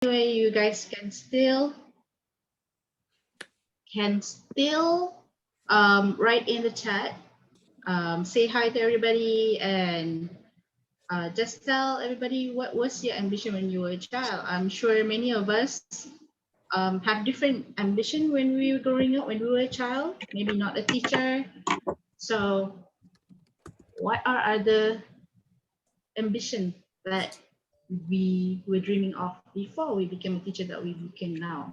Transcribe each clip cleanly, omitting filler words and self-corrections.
Anyway, you guys can still write in the chat, say hi to everybody, and just tell everybody what was your ambition when you were a child. I'm sure many of us have different ambition when we were growing up, when we were a child, maybe not a teacher. So what are other ambition that we were dreaming of before we became a teacher that we became now?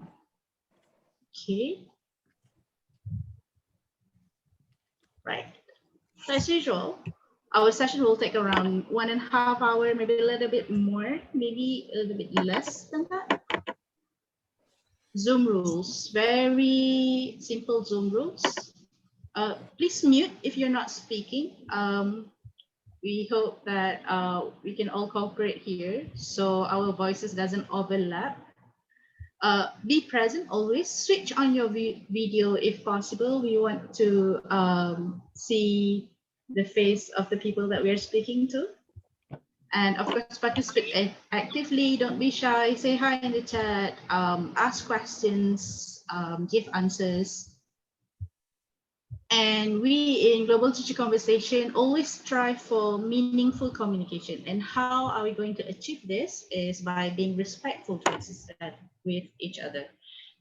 Okay. Right. So as usual, our session will take around 1.5 hours, maybe a little bit more, maybe a little bit less than that. Zoom rules, very simple Zoom rules. Please mute if you're not speaking. We hope that we can all cooperate here so our voices doesn't overlap. Be present always. Switch on your video if possible. We want to see the face of the people that we are speaking to. And of course, participate actively. Don't be shy. Say hi in the chat. Ask questions. Give answers. And we in Global Teacher Conversation always strive for meaningful communication. And how are we going to achieve this is by being respectful with each other.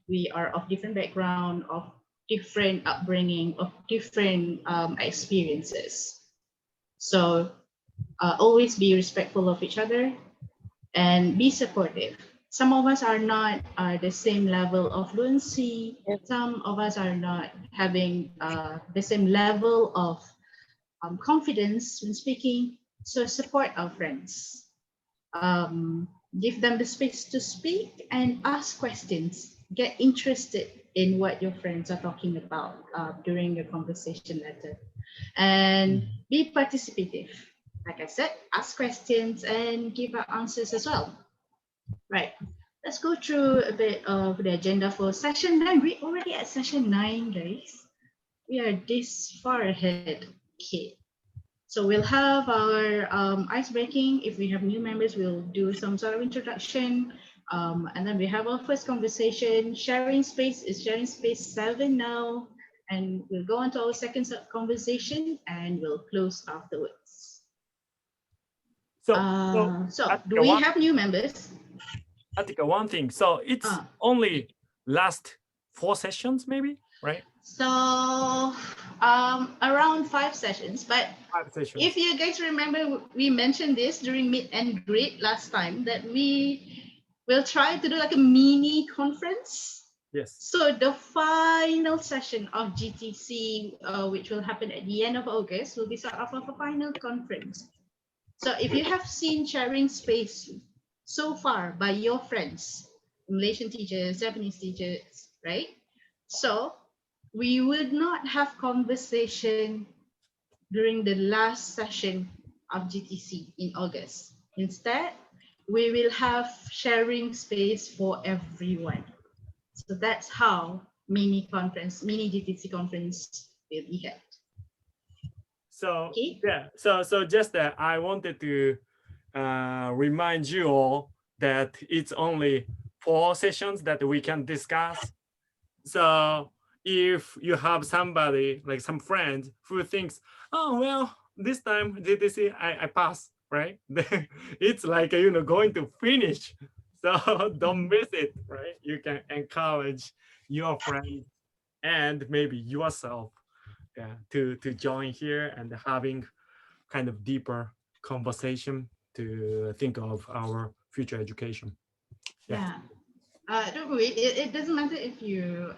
We are of different background, of different upbringing, of different experiences. So always be respectful of each other and be supportive. Some of us are not the same level of fluency. Some of us are not having the same level of confidence when speaking. So support our friends. Give them the space to speak and ask questions. Get interested in what your friends are talking about during your conversation later. And be participative. Like I said, ask questions and give out answers as well. Right. Let's go through a bit of the agenda for session 9. We're already at session 9, guys. We are this far ahead. Okay. So we'll have our ice breaking. If we have new members, we'll do some sort of introduction. And then we have our first conversation. Sharing space is sharing space 7 now. And we'll go on to our second conversation and we'll close afterwards. So do we have new members? I think one thing. So it's only last 4 sessions, maybe, right? So around 5 sessions. But 5 sessions. If you guys remember, we mentioned this during meet and greet last time that we will try to do like a mini conference. Yes. So the final session of GTC, which will happen at the end of August, will be sort of a final conference. So if you have seen sharing space so far by your friends, Malaysian teachers, Japanese teachers, right? So we would not have conversation during the last session of GTC in August. Instead, we will have sharing space for everyone. So that's how mini GTC conference will be held. So yeah, so just that I wanted to remind you all that it's only 4 sessions that we can discuss. So if you have somebody, like some friend who thinks, oh, well, this time GTC I pass, right? It's like, going to finish. So don't miss it, right? You can encourage your friends and maybe yourself to join here and having kind of deeper conversation to think of our future education. Yeah. Don't worry, it doesn't matter if you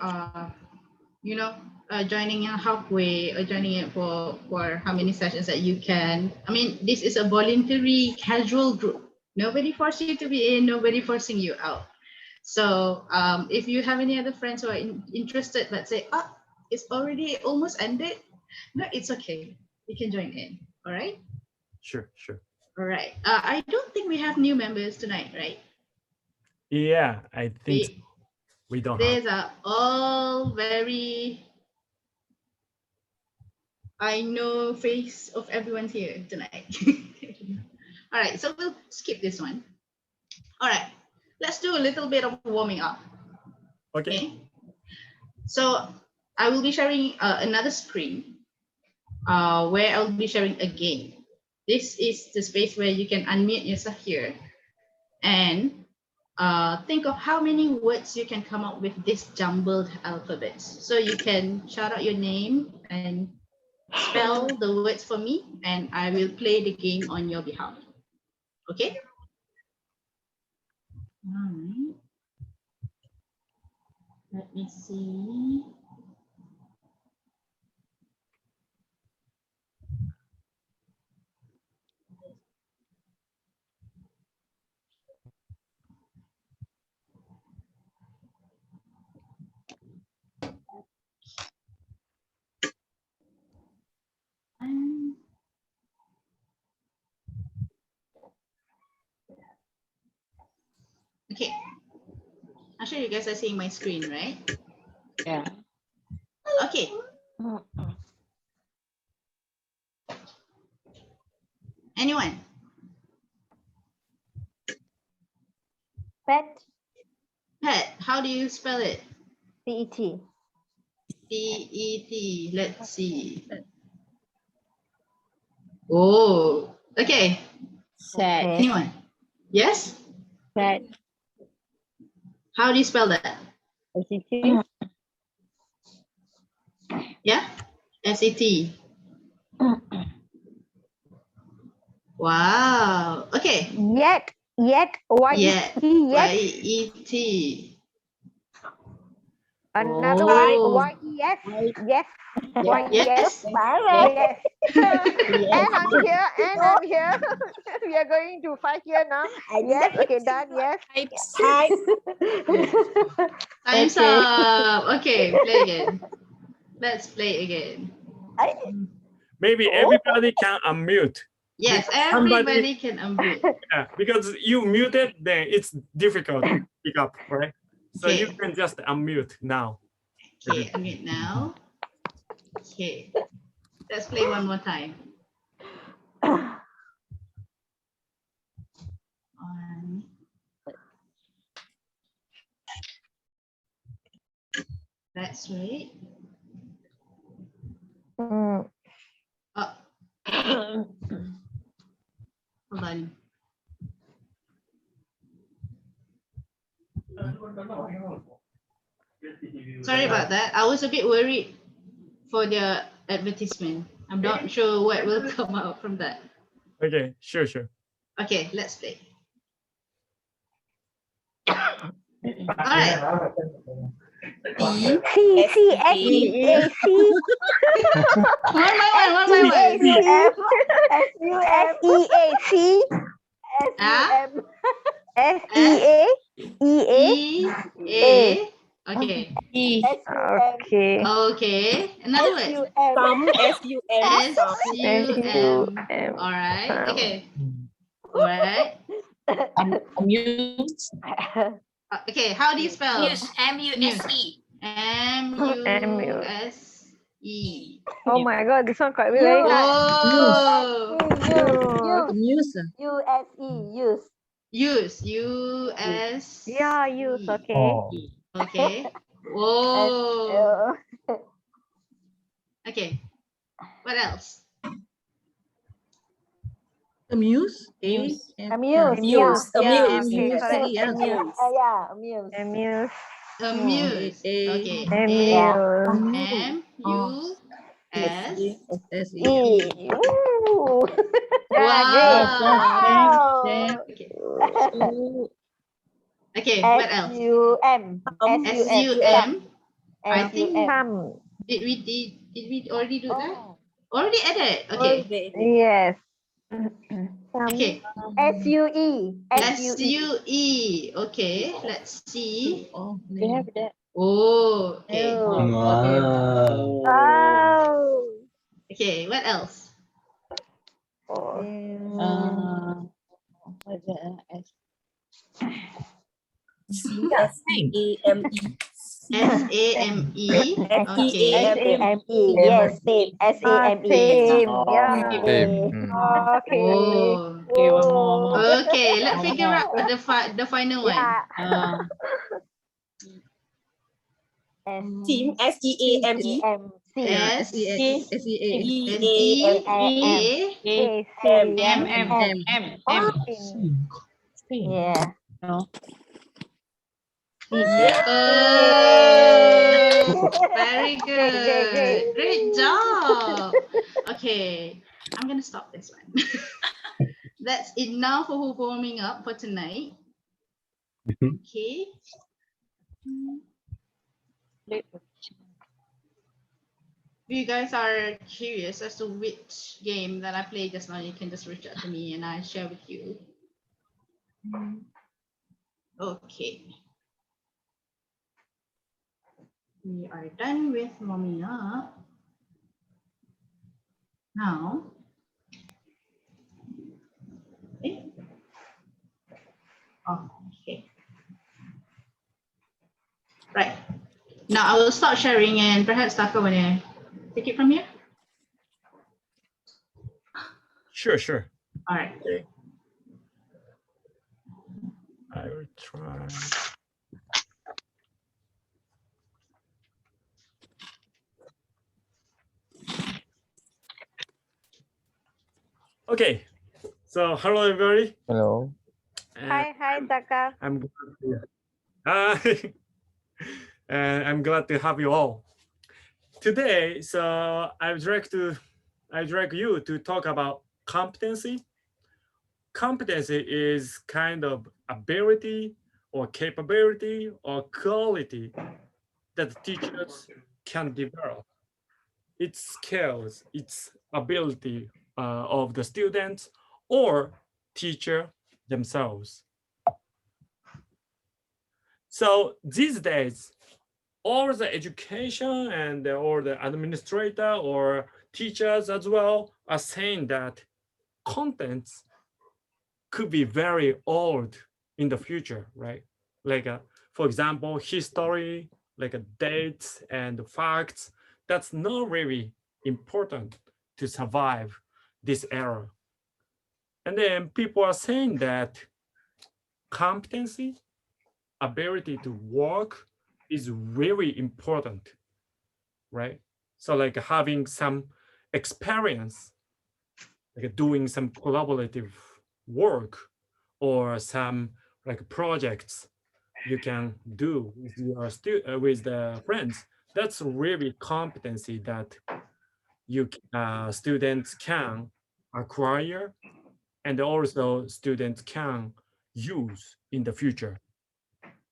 joining in halfway or joining it for how many sessions that you can. I mean, this is a voluntary casual group. Nobody forced you to be in, nobody forcing you out. So if you have any other friends who are interested, let's say, it's already almost ended. No, it's okay. You can join in. All right? Sure. All right. I don't think we have new members tonight, right? Yeah, I think we don't have. These are all very, I know face of everyone's here tonight. All right, so we'll skip this one. All right, let's do a little bit of warming up. Okay. So I will be sharing another screen where I'll be sharing a game. This is the space where you can unmute yourself here and think of how many words you can come up with this jumbled alphabets. So you can shout out your name and spell the words for me, and I will play the game on your behalf. Okay? All right. Let me see. Okay. I'm sure you guys are seeing my screen, right? Yeah. Okay. Anyone? Pet. Pet. How do you spell it? P-E-T. P-E-T. Let's see. Oh, okay. Sad. Okay. Anyone? Yes? Sad. How do you spell that? S-E-T. Yeah? S-E-T. Wow. Okay. Yet. Yeah. Y-E-T. Yet. Y-E-T. Another Oh. one. Y-E-S. Yes. Y-E-S. Yes? Yes. And I'm here. And I'm here. We are going to fight here now. Yes. Okay, done. Yes. Time's Okay. up. Okay, play again. Let's play again. Maybe everybody can unmute. Yes, Because everybody can unmute. Yeah, because you muted, then it's difficult to pick up, right? So you Okay. can just unmute now. Okay, unmute now. Okay. Let's play one more time. One. That's right. Mm. Oh, hold on. Sorry about that. I was a bit worried for the advertisement. I'm not sure what will come out from that. Okay, sure. Okay, let's play. All right. C-C-S-E-A-C. One by one. S-U-M-S-U-M-E-A-C. S-U-M. S-E-A-E-A. E-A. Okay. Okay. Okay. Another word. S-U-M. All right. Okay. All right. Amuse. Okay. How do you spell? Muse, M-U-S-E. M-U-S-E. Oh my God, this one quite very hard. Oh. Amuse. U-S-E. Use. Use. U-S. Yeah, use. Okay. Okay. Whoa. Okay. What else? Amuse. Amuse. Amuse. Yeah. Amuse. Okay, correct. Yes. Amuse. Yeah, amuse. Amuse. Amuse. Okay. Amuse. A-M-U-S-E. Ooh. Wow. Wow. Okay. What else? S-U-M. S-U-M. I think S-U-M. did we already do that? Already added. Okay. Yes. Okay. S-U-E. S-U-E. Okay. Let's see. They have that. Oh. Okay. Wow. Okay. What else? C-S-E-A-M-E. S-A-M-E. Okay. S-A-M-E. Yes, same. S-A-M-E. Same. Yeah. Same. Okay. Oh. Oh. Okay, let's figure out the final one. Yeah. Team, S-E-A-M-E. S-E-A-M-C. S-E-A-M-M. Yeah. Very good. Great job. Okay, I'm gonna stop this one. That's enough for warming up for tonight. Okay. If you guys are curious as to which game that I played just now, you can just reach out to me and I share with you. Okay. We are done with warming up. Now, okay. Okay. Right. Now I will start sharing and perhaps Taka want to take it from here? Sure. All right. Okay. I will try. Okay. So hello everybody. Hello. Hi, Taka. I'm I'm glad to have you all today. So I drag you to talk about competency. Competency is kind of ability or capability or quality that teachers can develop. Its skills, its ability of the students or teacher themselves. So these days, all the education and or the administrator or teachers as well are saying that contents could be very old in the future, right? Like, for example, history, like dates and facts, that's not really important to survive this era. And then people are saying that competency, ability to work is really important, right? So like having some experience, like doing some collaborative work or some like projects you can do with your with the friends. That's really competency that you students can acquire and also students can use in the future.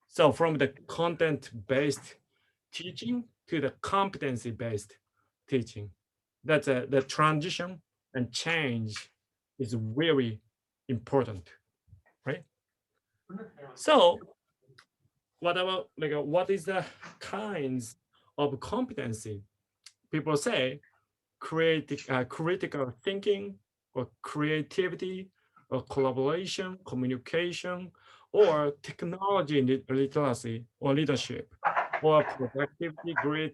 So from the content-based teaching to the competency-based teaching, that's the transition and change is very important, right? So what about like what is the kinds of competency? People say critical thinking or creativity or collaboration, communication, or technology literacy or leadership or productivity, grit,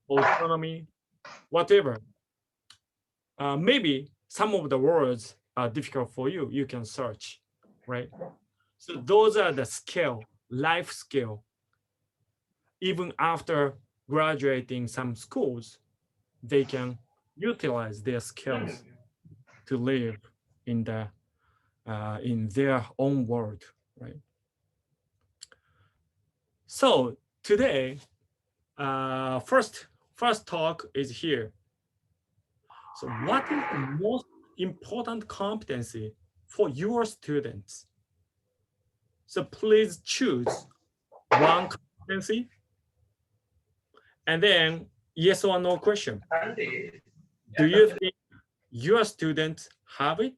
autonomy, whatever. Maybe some of the words are difficult for you. You can search, right? So those are the skill, life skill. Even after graduating some schools, they can utilize their skills to live in their own world, right? So today, first talk is here. So what is the most important competency for your students? So please choose one competency and then yes or no question. Do you think your students have it?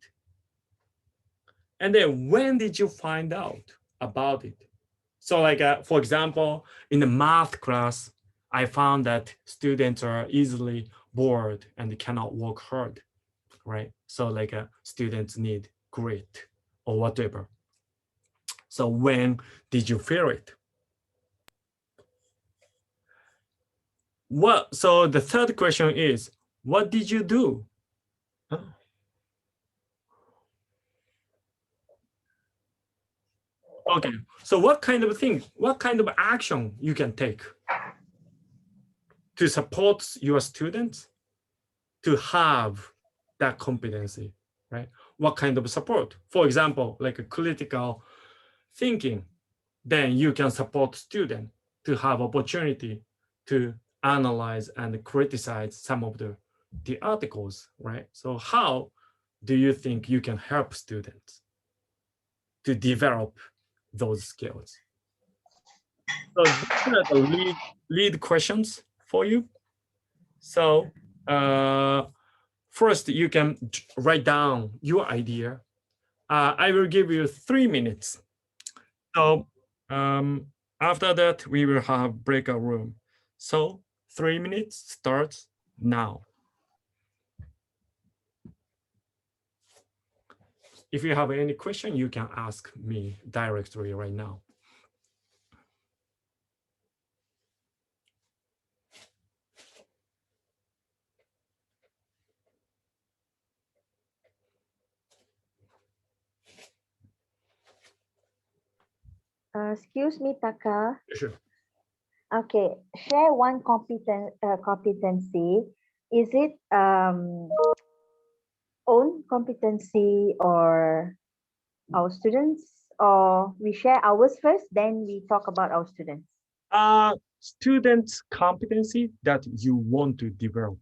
And then when did you find out about it? So like, for example, in the math class, I found that students are easily bored and cannot work hard, right? So like students need grit or whatever. So when did you feel it? So the third question is, what did you do? Huh? Okay, so what kind of action you can take to support your students to have that competency, right? What kind of support? For example, like a critical thinking, then you can support student to have opportunity to analyze and criticize some of the articles, right? So how do you think you can help students to develop those skills? So these are the lead questions for you. So first, you can write down your idea. I will give you 3 minutes. So after that, we will have breakout room. So 3 minutes starts now. If you have any question, you can ask me directly right now. Excuse me, Taka. Sure. Okay, share one competency. Is it own competency or our students, or we share ours first, then we talk about our students? Students' competency that you want to develop.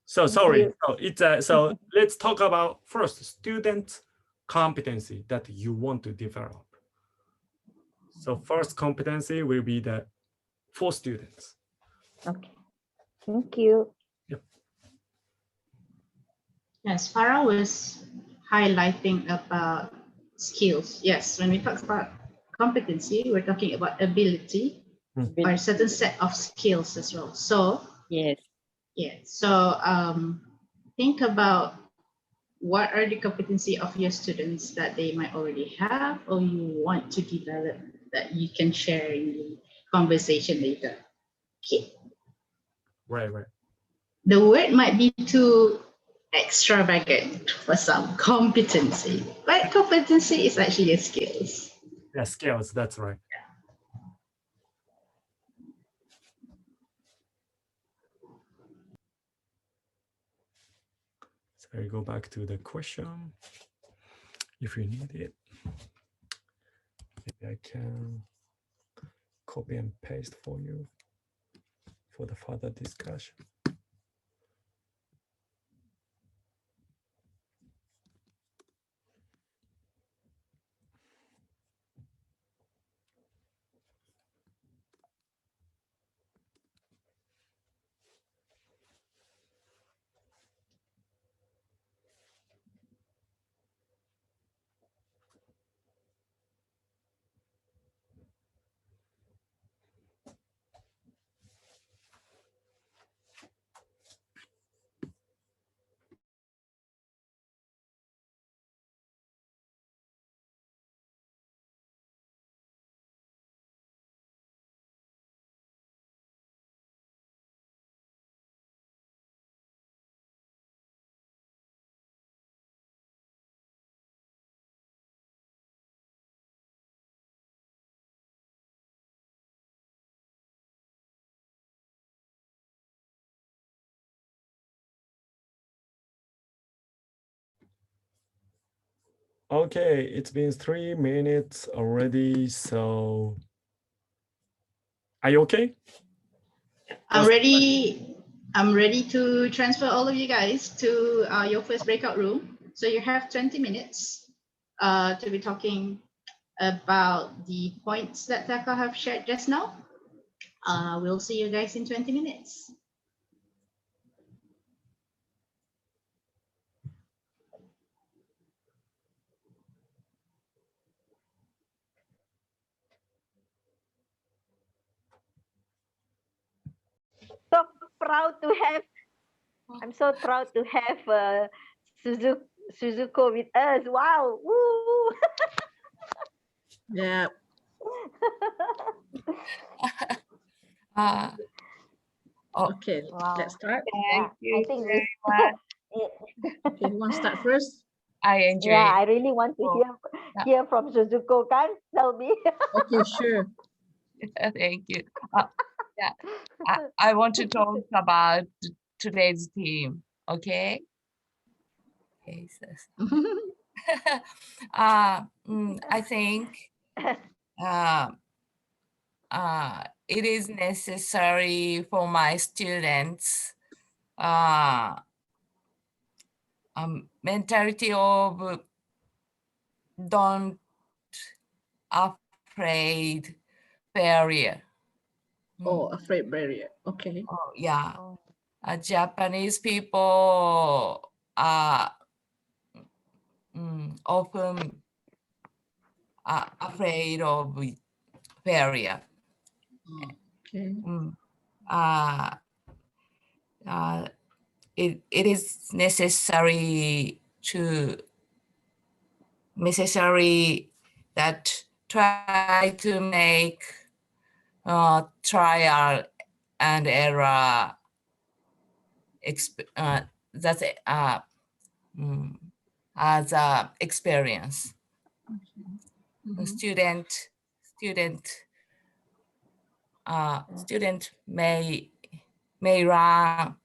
So sorry. So it's so let's talk about first student competency that you want to develop. So first competency will be for students. Okay. Thank you. Yep. Yes, Farah was highlighting about skills. Yes, when we talk about competency, we're talking about ability or a certain set of skills as well. So Yes. yeah, so think about what are the competency of your students that they might already have or you want to develop that you can share in the conversation later. Okay. Right. The word might be too extravagant for some, competency, but competency is actually a skills. Yeah, skills, that's right. So I go back to the question. If you need it, maybe I can copy and paste for you for the further discussion. Okay, it's been 3 minutes already, so are you okay? I'm ready to transfer all of you guys to your first breakout room. So you have 20 minutes to be talking about the points that Taka have shared just now. We'll see you guys in 20 minutes. So proud to have, I'm so proud to have Suzuko with us. Wow. Woo. Yeah. Okay, Wow. let's start. Yeah, I think this. Okay, who wants to start first? I enjoy. Yeah, I really want to hear from Suzuko. Kan, tell me. Okay, sure. Thank you. Yeah, I want to talk about today's theme. Okay. Okay. I think it is necessary for my students mentality of don't afraid barrier. Oh, afraid barrier. Okay. Oh, yeah. Japanese people are often afraid of barrier. Okay. It is necessary that try to make trial and error that's as a experience. Student may learn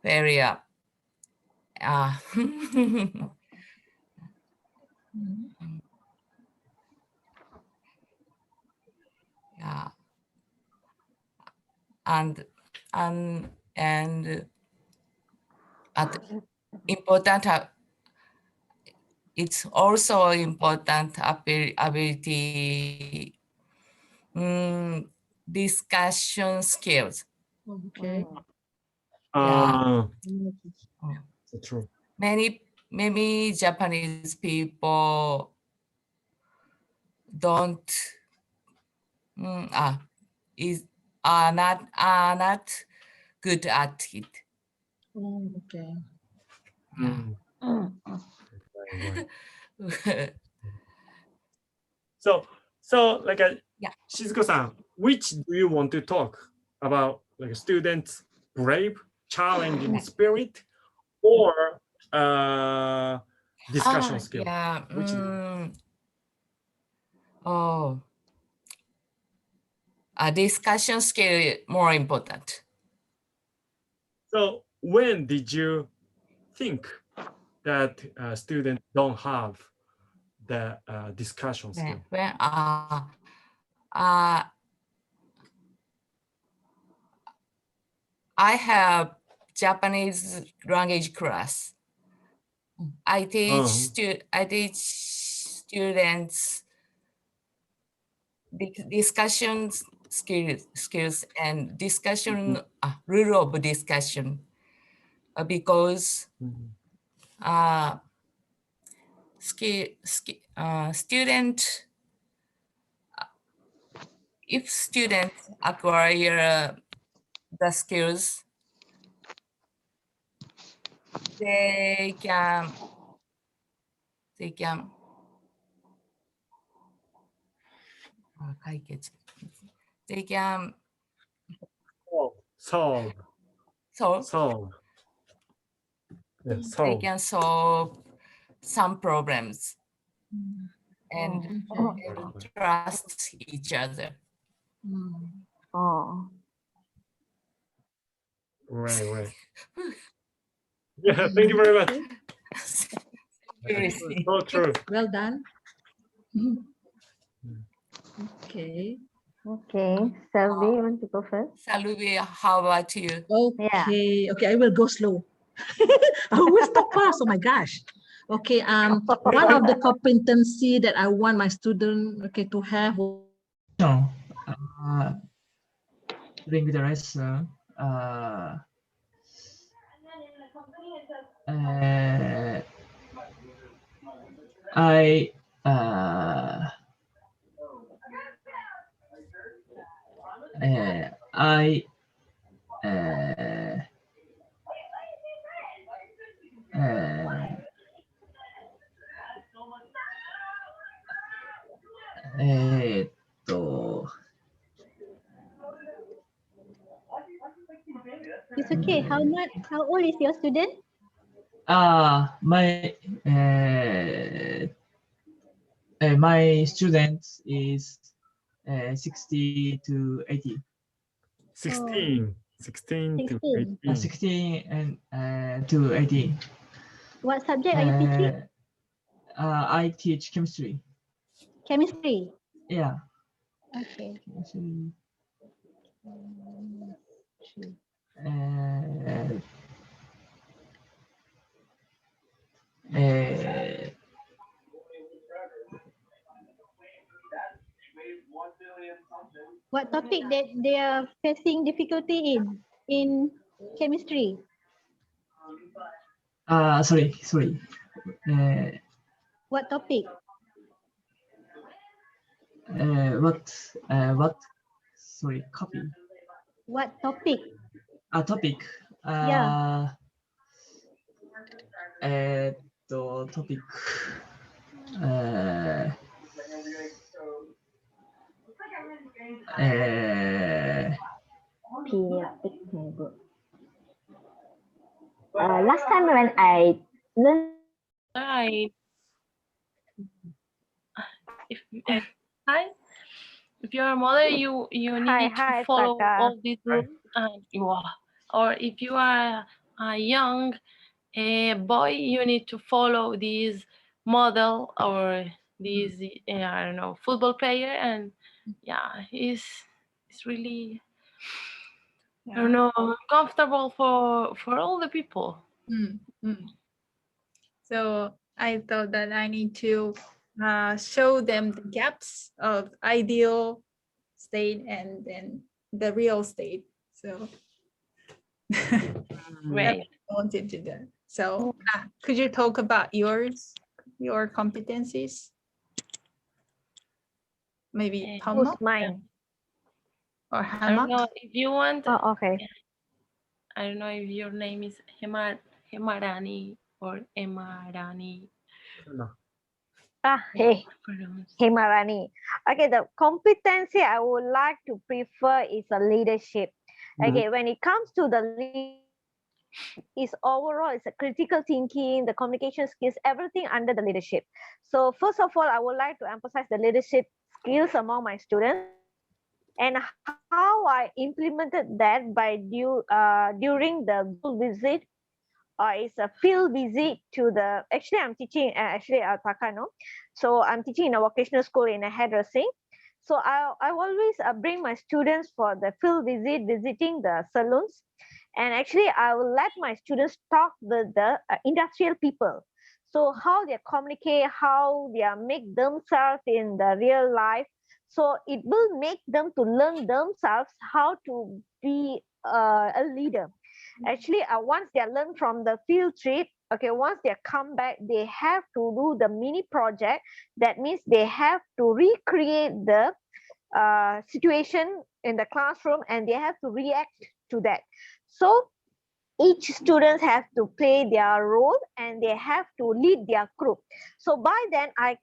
very yeah, and important it's also important ability discussion skills. Okay. Yeah. True. Many Japanese people don't are not good at it. Oh, okay. So like Yeah. Shizuko-san, which do you want to talk about, like students' brave, challenging spirit, or discussion skill? Yeah. Which A discussion skill more important. So when did you think that students don't have the discussion skill? When I have Japanese language class. I teach students discussion skills and discussion rule of discussion because student if students acquire the skills, they can they can solve. Yeah, they can solve some problems and trust each other. Right. Yeah, thank you very much. So true. Well done. Okay. Okay, Selvi, you want to go first? Salvi, how about you? Okay. Okay, I will go slow. I always talk fast. Oh my gosh. Okay. One of the competency that I want my student to have during the lesson, I It's okay. How much? How old is your student? My my student is 60 to 80. 16. 16 to 16. 18. 16 and to 80. What subject are you teaching? I teach chemistry. Chemistry. Yeah. Okay. Chemistry. What topic that they are facing difficulty in chemistry? Sorry. What topic? What? Sorry, copy. What topic? Topic. Yeah. Topic. Last time when I learned, Hi. If you're a mother, you need to follow all these rules, and or if you are a young boy, you need to follow these model or these I don't know, football player, and yeah, it's really I don't know, comfortable for all the people. So I thought that I need to show them the gaps of ideal state and then the real state. So Right. I wanted to do that. So could you talk about your competencies? Maybe who's mine? Or I don't know Hannah? if you want. Oh, okay. I don't know if your name is Hemarani or Emarani. Hey, Hemarani. Okay, the competency I would like to prefer is a leadership. Okay, when it comes to the is overall it's a critical thinking, the communication skills, everything under the leadership. So first of all, I would like to emphasize the leadership skills among my students and how I implemented that by during the school visit. It's a field visit to the, actually I'm teaching Takano. So I'm teaching in a vocational school in a hairdressing. So I always bring my students for the field visit, visiting the salons. And actually I will let my students talk with the industrial people. So how they communicate, how they make themselves in the real life. So it will make them to learn themselves how to be a leader. Actually, once they learn from the field trip, okay, once they come back, they have to do the mini project. That means they have to recreate the situation in the classroom and they have to react to that. So each student have to play their role and they have to lead their group. So by then I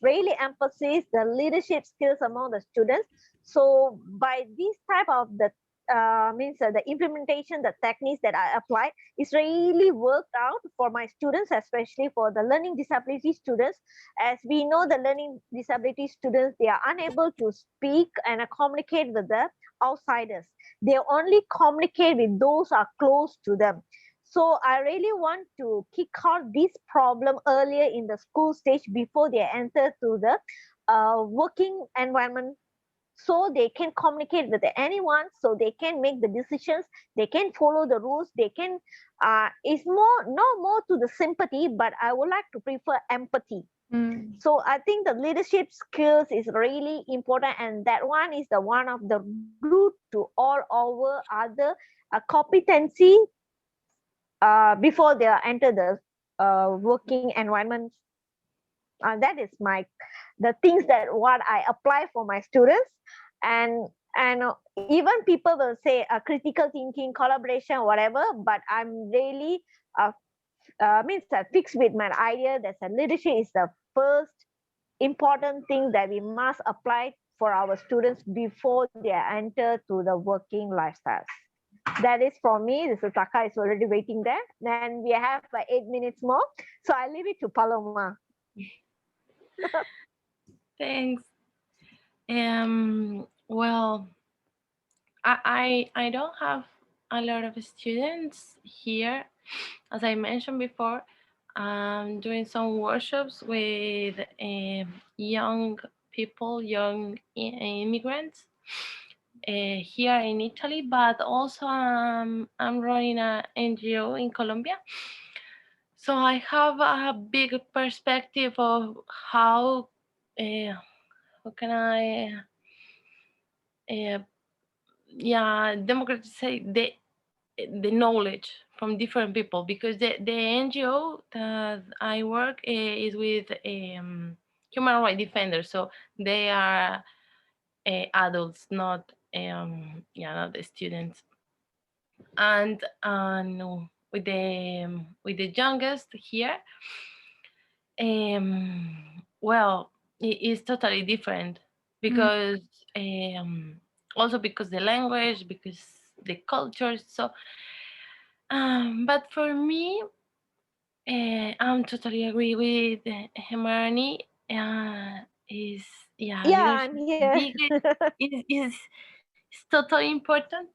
really emphasize the leadership skills among the students. So by this type of the the implementation, the techniques that I apply is really worked out for my students, especially for the learning disability students. As we know, the learning disability students, they are unable to speak and communicate with the outsiders. They only communicate with those who are close to them. So I really want to kick out this problem earlier in the school stage before they enter to the working environment, so they can communicate with anyone, so they can make the decisions, they can follow the rules, they can it's more to the sympathy, but I would like to prefer empathy. So I think the leadership skills is really important, and that one is the one of the root to all our other competency before they enter the working environment. That is the things that what I apply for my students. And even people will say critical thinking, collaboration, whatever, but I'm really fixed with my idea that leadership is the first important thing that we must apply for our students before they enter to the working lifestyles. That is for me. This is Taka is already waiting there. And we have 8 minutes more. So I leave it to Paloma. Thanks. Well, I don't have a lot of students here. As I mentioned before, I'm doing some workshops with young people, young immigrants here in Italy, but also I'm running an NGO in Colombia. So I have a big perspective of how can I democratize the knowledge from different people, because the NGO that I work is with human rights defenders, so they are adults, not not the students, and with the youngest here, well, it is totally different, because also because the language, because the culture. So but for me, I'm totally agree with Hermione. Is I'm here. is totally important.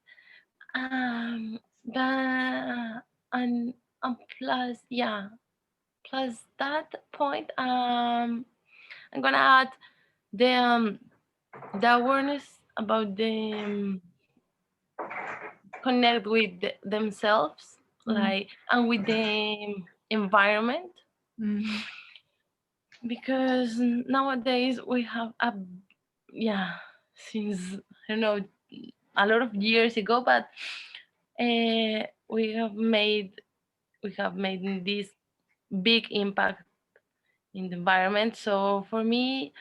But and plus that point, I'm gonna add the awareness about the connect with themselves, like, and with the environment, because nowadays we have since I don't know, a lot of years ago, but we have made this big impact in the environment. So for me,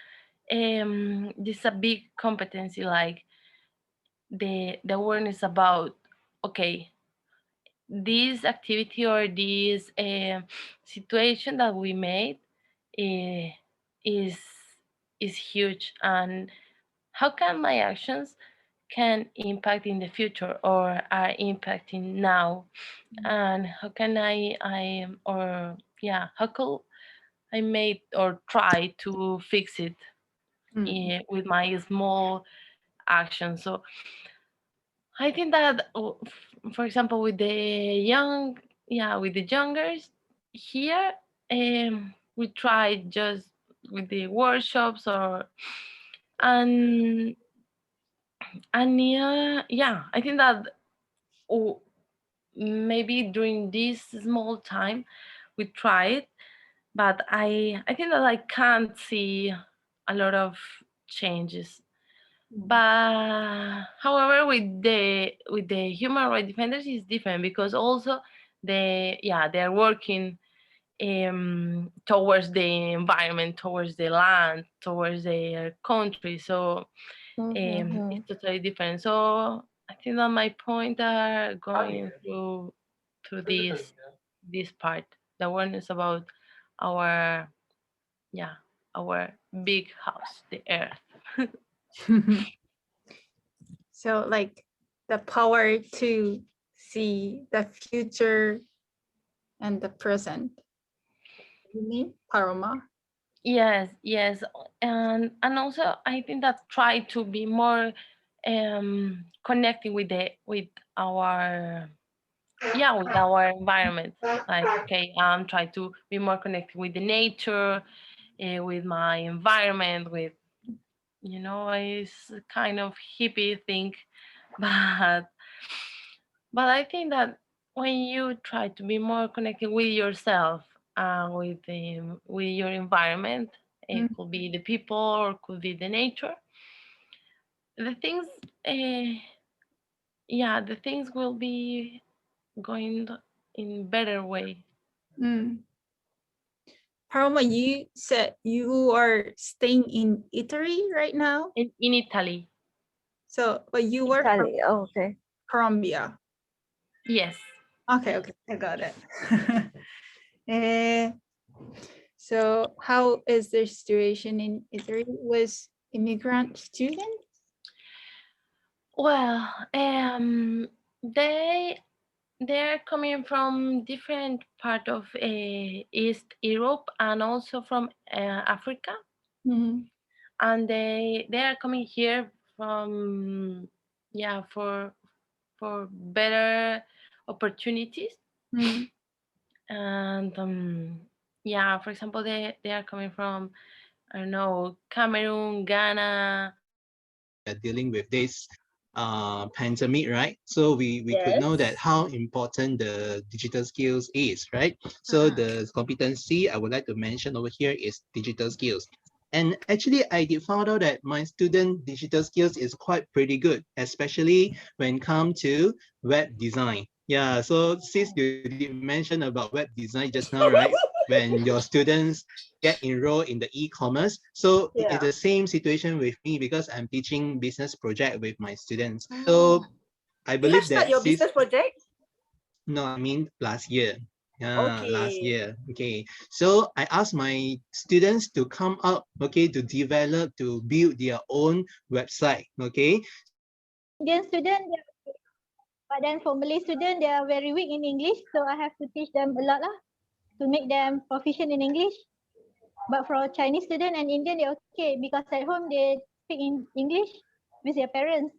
this is a big competency, like the awareness about, okay, this activity or this situation that we made is huge, and how can my actions can impact in the future or are impacting now, and how can how could I made or try to fix it with my small action. So I think that, for example, with the youngers here, we try just with the workshops and I think that maybe during this small time we try it, but I think that I can't see a lot of changes. But however, with the human rights defenders is different, because also they are working towards the environment, towards the land, towards their country. So it's totally different. So I think that my point are going through this part, the awareness about our our big house, the earth. So like the power to see the future and the present. You mean, Paroma? Yes, and also I think that try to be more connecting with our environment. Like, okay, try to be more connected with the nature, with my environment, with it's kind of hippie thing, but I think that when you try to be more connected with yourself and with your environment, it could be the people or could be the nature, the things the things will be going in better way. Paroma, you said you are staying in Italy right now? In Italy. So, but you were from Colombia? Yes. Okay, I got it. So how is their situation in Italy with immigrant students? Well, they're coming from different part of East Europe and also from Africa, and they are coming here from for better opportunities. And for example, they are coming from, I don't know, Cameroon, Ghana. Dealing with this pandemic, right? So we could know that how important the digital skills is, right? So the competency I would like to mention over here is digital skills. And actually, I did found out that my student digital skills is quite pretty good, especially when it comes to web design. Yeah, so since you did mention about web design just now, right? When your students get enrolled in the e-commerce, so it's the same situation with me because I'm teaching business project with my students. So I believe that your business project? No, I mean last year. Yeah, last year. Okay. So I asked my students to come up, okay, to develop, to build their own website. Okay. Indian student, but then for Malay student, they are very weak in English, so I have to teach them a lot lah, to make them proficient in English. But for Chinese student and Indian, they're okay because at home they speak in English with their parents.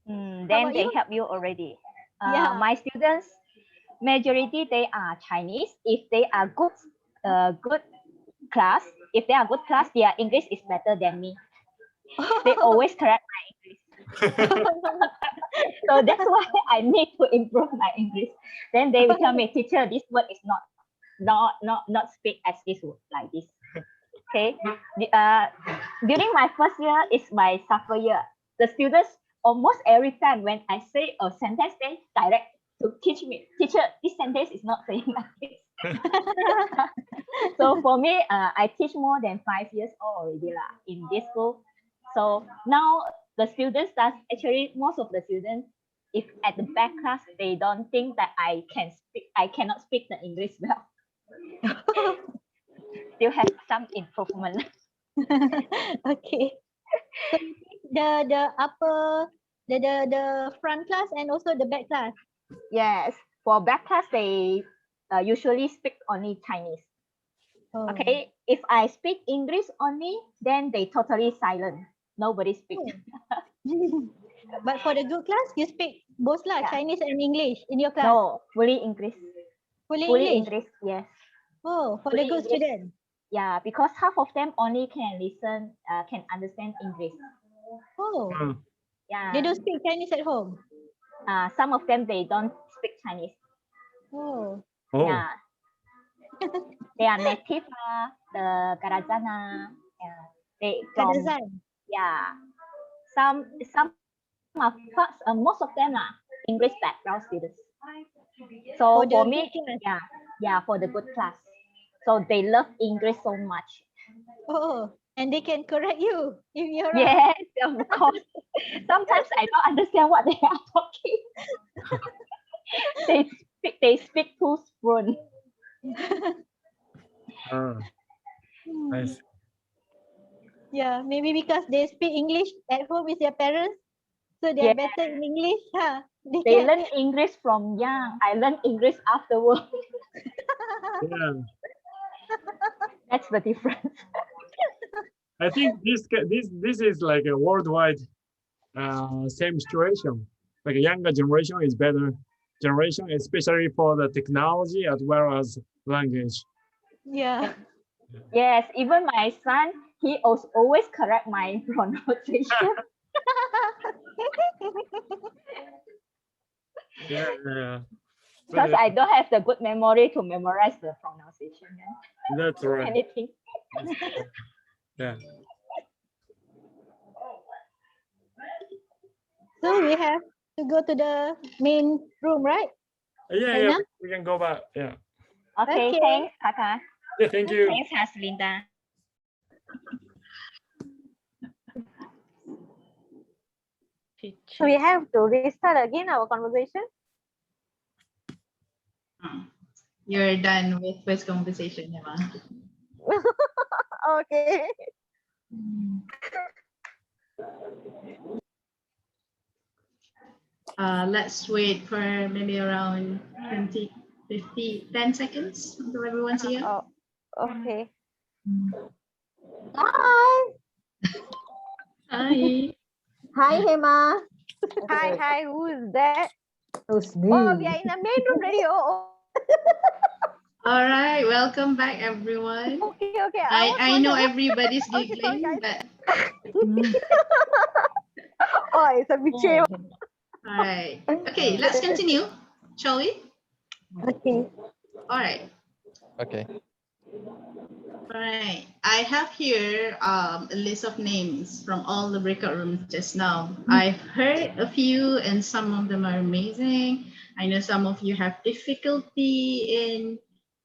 Then they help you already. Yeah. My students, majority they are Chinese. If they are good class, their English is better than me. They always correct my English. So that's why I need to improve my English. Then they will tell me, teacher, this word is not speak as this word like this. Okay. During my first year is my sophomore year. The students almost every time when I say a sentence, they direct to teach me, teacher, this sentence is not saying like this. So for me, I teach more than 5 years old already in this school. So now the students, most of the students, if at the back class, they don't think that I cannot speak the English well. Still have some improvement. Okay. So the front class and also the back class. Yes, for back class they usually speak only Chinese. Okay, if I speak English only, then they totally silent. Nobody speaks. But for the good class, you speak both lah, Chinese and English in your class. No, fully English. Fully English. Yes. Oh, for fully the good English. student. Yeah, because half of them only can listen, can understand English. Oh. Yeah. They don't speak Chinese at home. Some of them they don't speak Chinese. Oh. Yeah. They are native, the Karazana. Yeah. They from. Yeah. Some of most of them are English background students. So for me, for the good class. So they love English so much. Oh, and they can correct you if you're wrong. Yes, of course. Sometimes I don't understand what they are talking. They speak too fluent. Nice. Yeah, maybe because they speak English at home with their parents, so they're better in English. Huh? They learn English from young. I learn English afterwards. Yeah. That's the difference. I think this is like a worldwide same situation. Like a younger generation is better generation, especially for the technology as well as language. Yeah. Yes, even my son, he always correct my pronunciation. Yeah. Because I don't have the good memory to memorize the pronunciation. That's right. Anything. Yeah. So we have to go to the main room, right? Yeah, we can go back. Yeah. Okay. Thanks, Kaka. Yeah, thank you. Thanks, Haslinda. So we have to restart again our conversation. You're done with first conversation, Emma. Okay. Let's wait for maybe around 20, 50, 10 seconds until everyone's here. Oh, okay. Hi. Hi. Hi, Hema. Hi. Who is that? Who's me? Oh, we are in the main room already. Oh. All right, welcome back, everyone. Okay. I know everybody's giggling, sorry, but oh, it's a bit shame. all right. Okay, let's continue, shall we? Okay. All right. Okay. All right. I have here a list of names from all the breakout rooms just now. I've heard a few, and some of them are amazing. I know some of you have difficulty in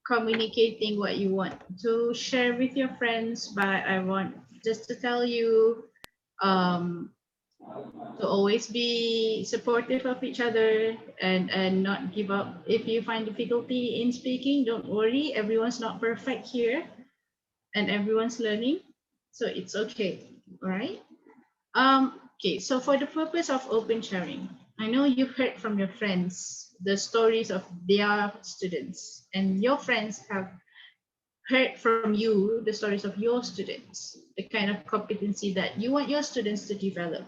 communicating what you want to share with your friends, but I want just to tell you to always be supportive of each other and not give up. If you find difficulty in speaking, don't worry. Everyone's not perfect here and everyone's learning, so it's okay. All right. Okay, so for the purpose of open sharing, I know you've heard from your friends the stories of their students, and your friends have heard from you the stories of your students, the kind of competency that you want your students to develop,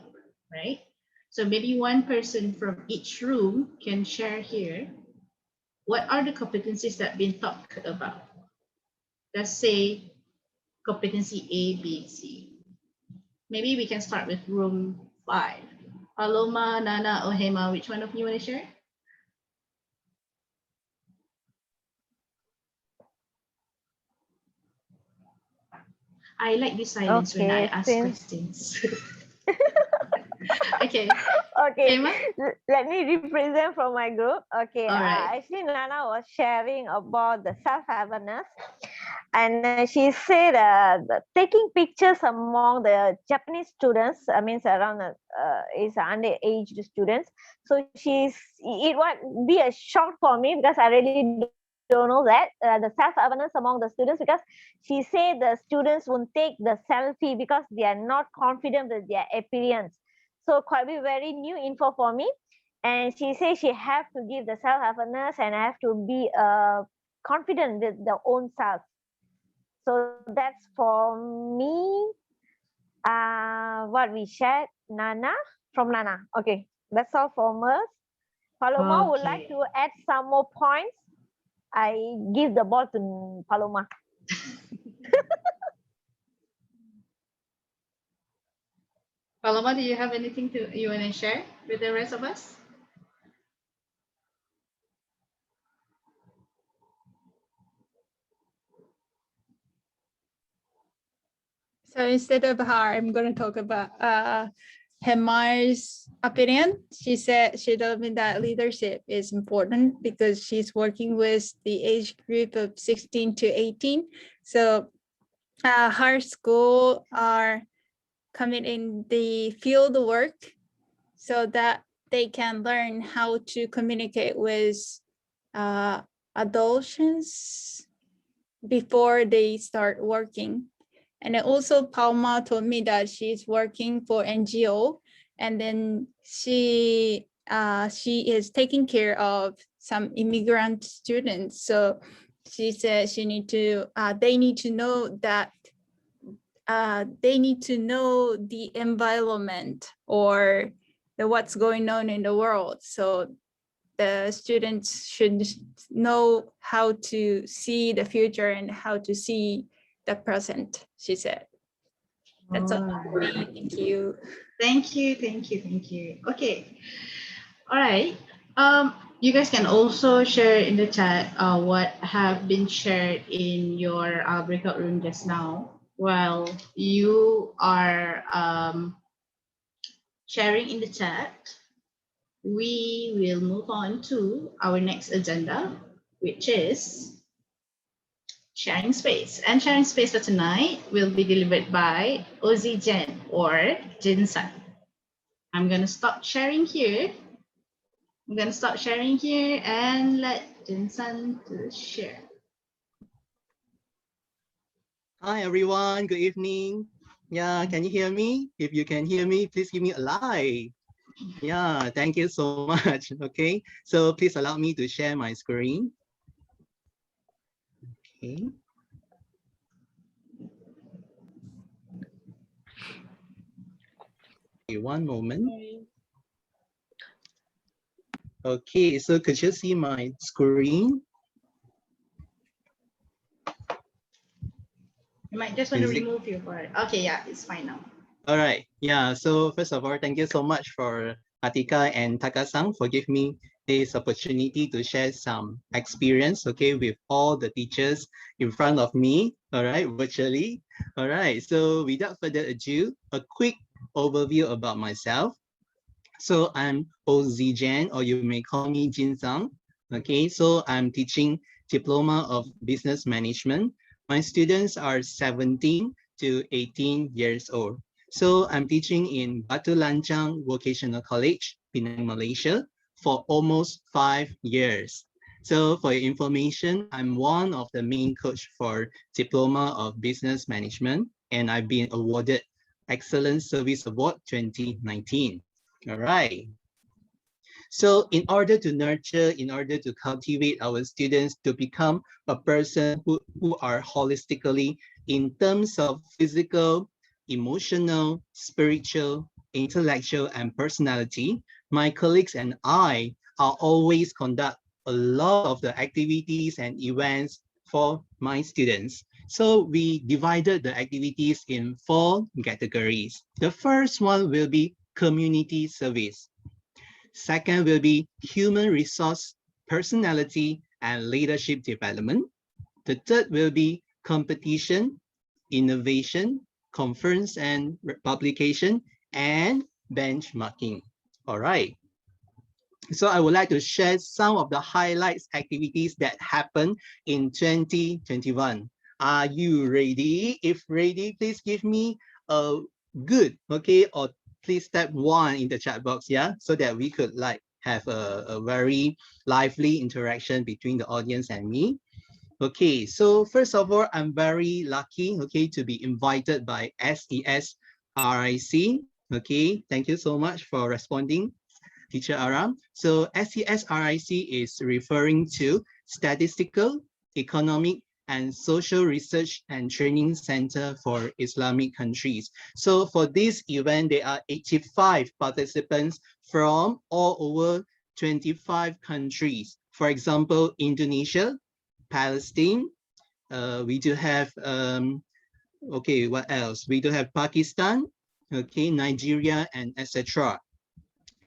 right? So maybe one person from each room can share here what are the competencies that been talked about. Let's say competency A, B, C. Maybe we can start with room 5. Paloma, Nana, or Hema, which one of you want to share? I like the silence when I ask questions. Okay. Okay. Hema? Let me represent from my group. Okay. All right. Actually, Nana was sharing about the self-awareness. And she said taking pictures among the Japanese students, I mean, around is underage students. So it would be a shock for me because I really don't know that the self-awareness among the students, because she said the students won't take the selfie because they are not confident with their appearance. So quite be very new info for me. And she said she have to give the self-awareness and have to be confident with their own self. So that's for me. What we shared, Nana, from Nana. Okay, that's all from us. Paloma would like to add some more points. I give the ball to Paloma. Paloma, do you have anything you want to share with the rest of us? So instead of her, I'm going to talk about Hema's opinion. She told me that leadership is important because she's working with the age group of 16 to 18. So her school are coming in the field work so that they can learn how to communicate with adolescents before they start working. And then also Palma told me that she's working for NGO, and then she is taking care of some immigrant students. So she said they need to know that they need to know the environment or what's going on in the world. So the students should know how to see the future and how to see the present, she said. That's all for me. Thank you. Thank you. Okay. All right. You guys can also share in the chat what have been shared in your breakout room just now. While you are sharing in the chat, we will move on to our next agenda, which is sharing space. And sharing space for tonight will be delivered by Ozzy Jen or Jin San. I'm going to stop sharing here. And let Jin San to share. Hi everyone, good evening. Yeah, can you hear me? If you can hear me, please give me a like. Yeah, thank you so much. Okay, so please allow me to share my screen. Okay. Okay, one moment. Okay, so could you see my screen? You might just want to remove your part. Okay, yeah, it's fine now. All right. Yeah. So first of all, thank you so much for Atika and Taka-san for giving me this opportunity to share some experience, okay, with all the teachers in front of me, all right, virtually. All right. So without further ado, a quick overview about myself. So I'm OZ or you may call me Jin San. Okay. So I'm teaching Diploma of Business Management. My students are 17 to 18 years old. So I'm teaching in Batu Lanchang Vocational College, Penang, Malaysia, for almost 5 years. So for your information, I'm one of the main coach for Diploma of Business Management, and I've been awarded Excellent Service Award 2019. All right. So in order to nurture, in order to cultivate our students to become a person who are holistically in terms of physical, emotional, spiritual, intellectual, and personality, my colleagues and I are always conduct a lot of the activities and events for my students. So we divided the activities in 4 categories. The first one will be community service. Second will be human resource, personality, and leadership development. The third will be competition, innovation, conference and publication, and benchmarking. All right. So I would like to share some of the highlights activities that happened in 2021. Are you ready? If ready, please give me a good, okay, or please type 1 in the chat box, yeah, so that we could like have a very lively interaction between the audience and me. Okay, so first of all, I'm very lucky, okay, to be invited by SES RIC. Okay, thank you so much for responding, Teacher Aram. So SES RIC is referring to Statistical, Economic, and Social Research and Training Center for Islamic countries. So for this event, there are 85 participants from all over 25 countries. For example, Indonesia, Palestine, we do have, okay, what else? We do have Pakistan, okay, Nigeria, and etc.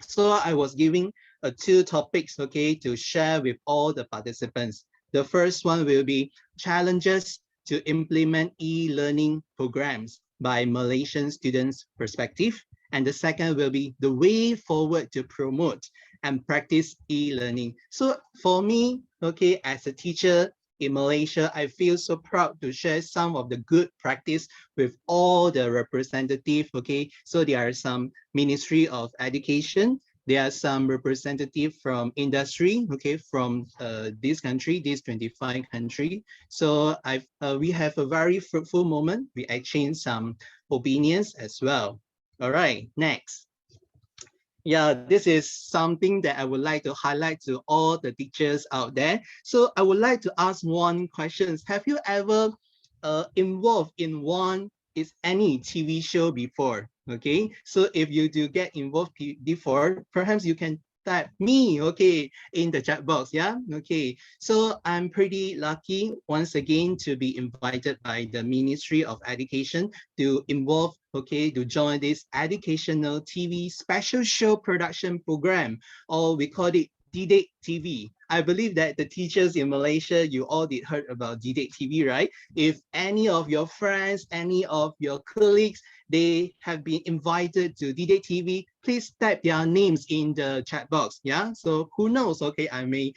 So I was giving 2 topics, okay, to share with all the participants. The first one will be challenges to implement e-learning programs by Malaysian students' perspective. And the second will be the way forward to promote and practice e-learning. So for me, okay, as a teacher in Malaysia, I feel so proud to share some of the good practice with all the representative, okay? So there are some Ministry of Education, there are some representative from industry, okay, from this country, this 25 country. So we have a very fruitful moment. We exchange some opinions as well. All right, next. Yeah, this is something that I would like to highlight to all the teachers out there. So I would like to ask one question. Have you ever involved in any TV show before? Okay, so if you do get involved before, perhaps you can type me, okay, in the chat box, yeah? Okay, so I'm pretty lucky once again to be invited by the Ministry of Education to involve, okay, to join this educational TV special show production program, or we call it Didik TV. I believe that the teachers in Malaysia, you all did heard about Didik TV, right? If any of your friends, any of your colleagues, they have been invited to Didik TV, please type their names in the chat box, yeah? So who knows, okay, I may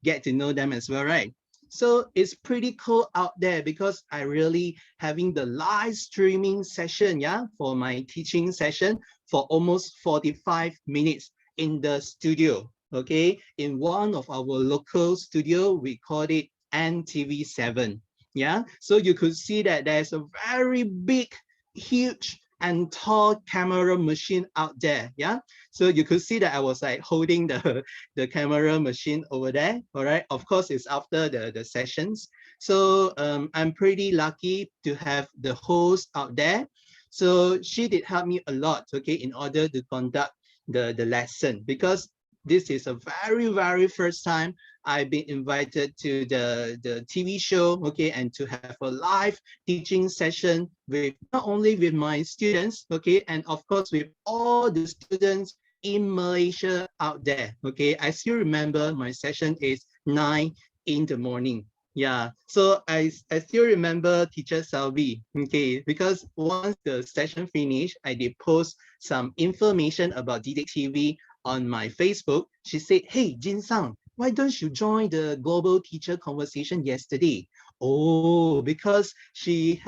get to know them as well, right? So it's pretty cool out there because I really having the live streaming session, yeah, for my teaching session for almost 45 minutes in the studio. okay, in one of our local studio. We called it NTV7. Yeah, so you could see that there's a very big, huge and tall camera machine out there. Yeah, so you could see that I was like holding the camera machine over there. All right, of course it's after the sessions. So I'm pretty lucky to have the host out there. So she did help me a lot, okay, in order to conduct the lesson, because this is a very first time I've been invited to the TV show, okay, and to have a live teaching session with not only with my students, okay, and of course with all the students in Malaysia out there, okay. I still remember my session is 9 in the morning. Yeah, so I still remember teacher Salvi, okay, because once the session finished, I did post some information about DDIC TV on my Facebook. She said, hey, Jin San, why don't you join the global teacher conversation yesterday? Oh, because he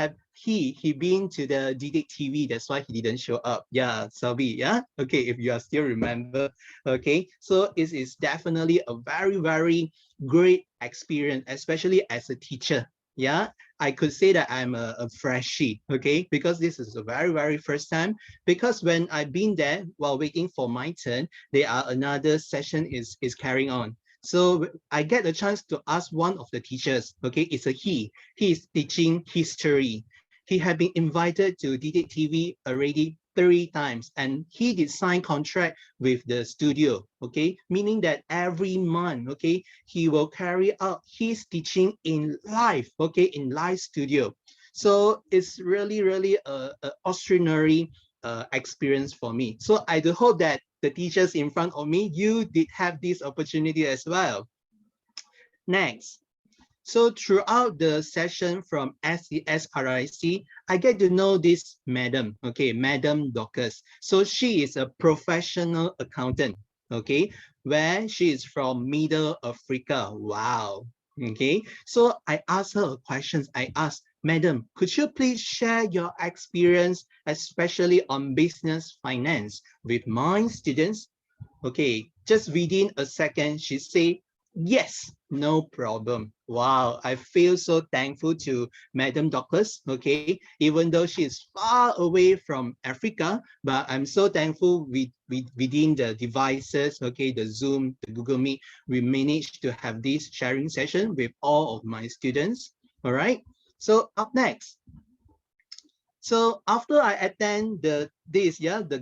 been to the DDIC TV, that's why he didn't show up. Yeah, Salvi, yeah? Okay, if you are still remember, okay. So it is definitely a very great experience, especially as a teacher. Yeah, I could say that I'm a freshie, okay, because this is the very first time. Because when I've been there while waiting for my turn, there are another session is carrying on. So I get a chance to ask one of the teachers, okay, it's a he is teaching history. He had been invited to DDIC TV already 3 times, and he did sign contract with the studio, okay, meaning that every month, okay, he will carry out his teaching in live, okay, in live studio. So it's really a extraordinary experience for me. So I do hope that the teachers in front of me, you did have this opportunity as well. Next. So throughout the session from SESRIC, I get to know this madam, okay, Madam Dorcas. So she is a professional accountant, okay, where she is from Middle Africa. Wow. Okay, so I asked her questions. I asked, Madam, could you please share your experience, especially on business finance with my students? Okay, just within a second, she said, yes, no problem. Wow, I feel so thankful to Madam Douglas, okay, even though she is far away from Africa, but I'm so thankful within the devices, okay, the Zoom, the Google Meet, we managed to have this sharing session with all of my students, all right? So up next. So after I attend the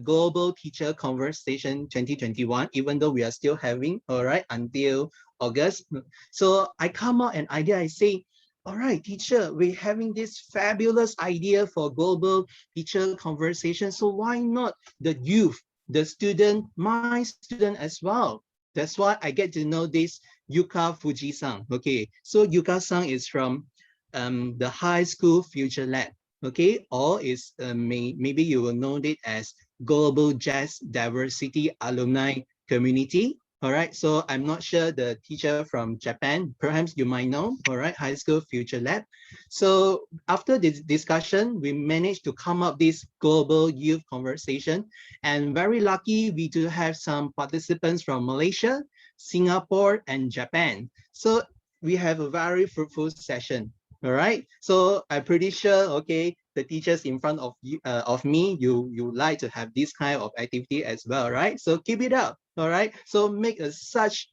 Global Teacher Conversation 2021, even though we are still having, all right, until August. So I come out an idea, I say, all right, teacher, we're having this fabulous idea for Global Teacher Conversation. So why not the youth, the student, my student as well? That's why I get to know this Yuka Fuji-san. Okay, so Yuka-san is from the High School Future Lab. Okay, or is maybe you will know it as Global Jazz Diversity Alumni Community. All right, so I'm not sure the teacher from Japan, perhaps you might know, all right, High School Future Lab. So after this discussion, we managed to come up this global youth conversation, and very lucky we do have some participants from Malaysia, Singapore, and Japan. So we have a very fruitful session. All right, so I'm pretty sure, okay, the teachers in front of you, of me, you like to have this kind of activity as well, right? So keep it up, all right? So make such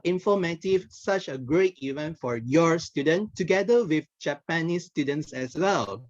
informative, such a great event for your student together with Japanese students as well.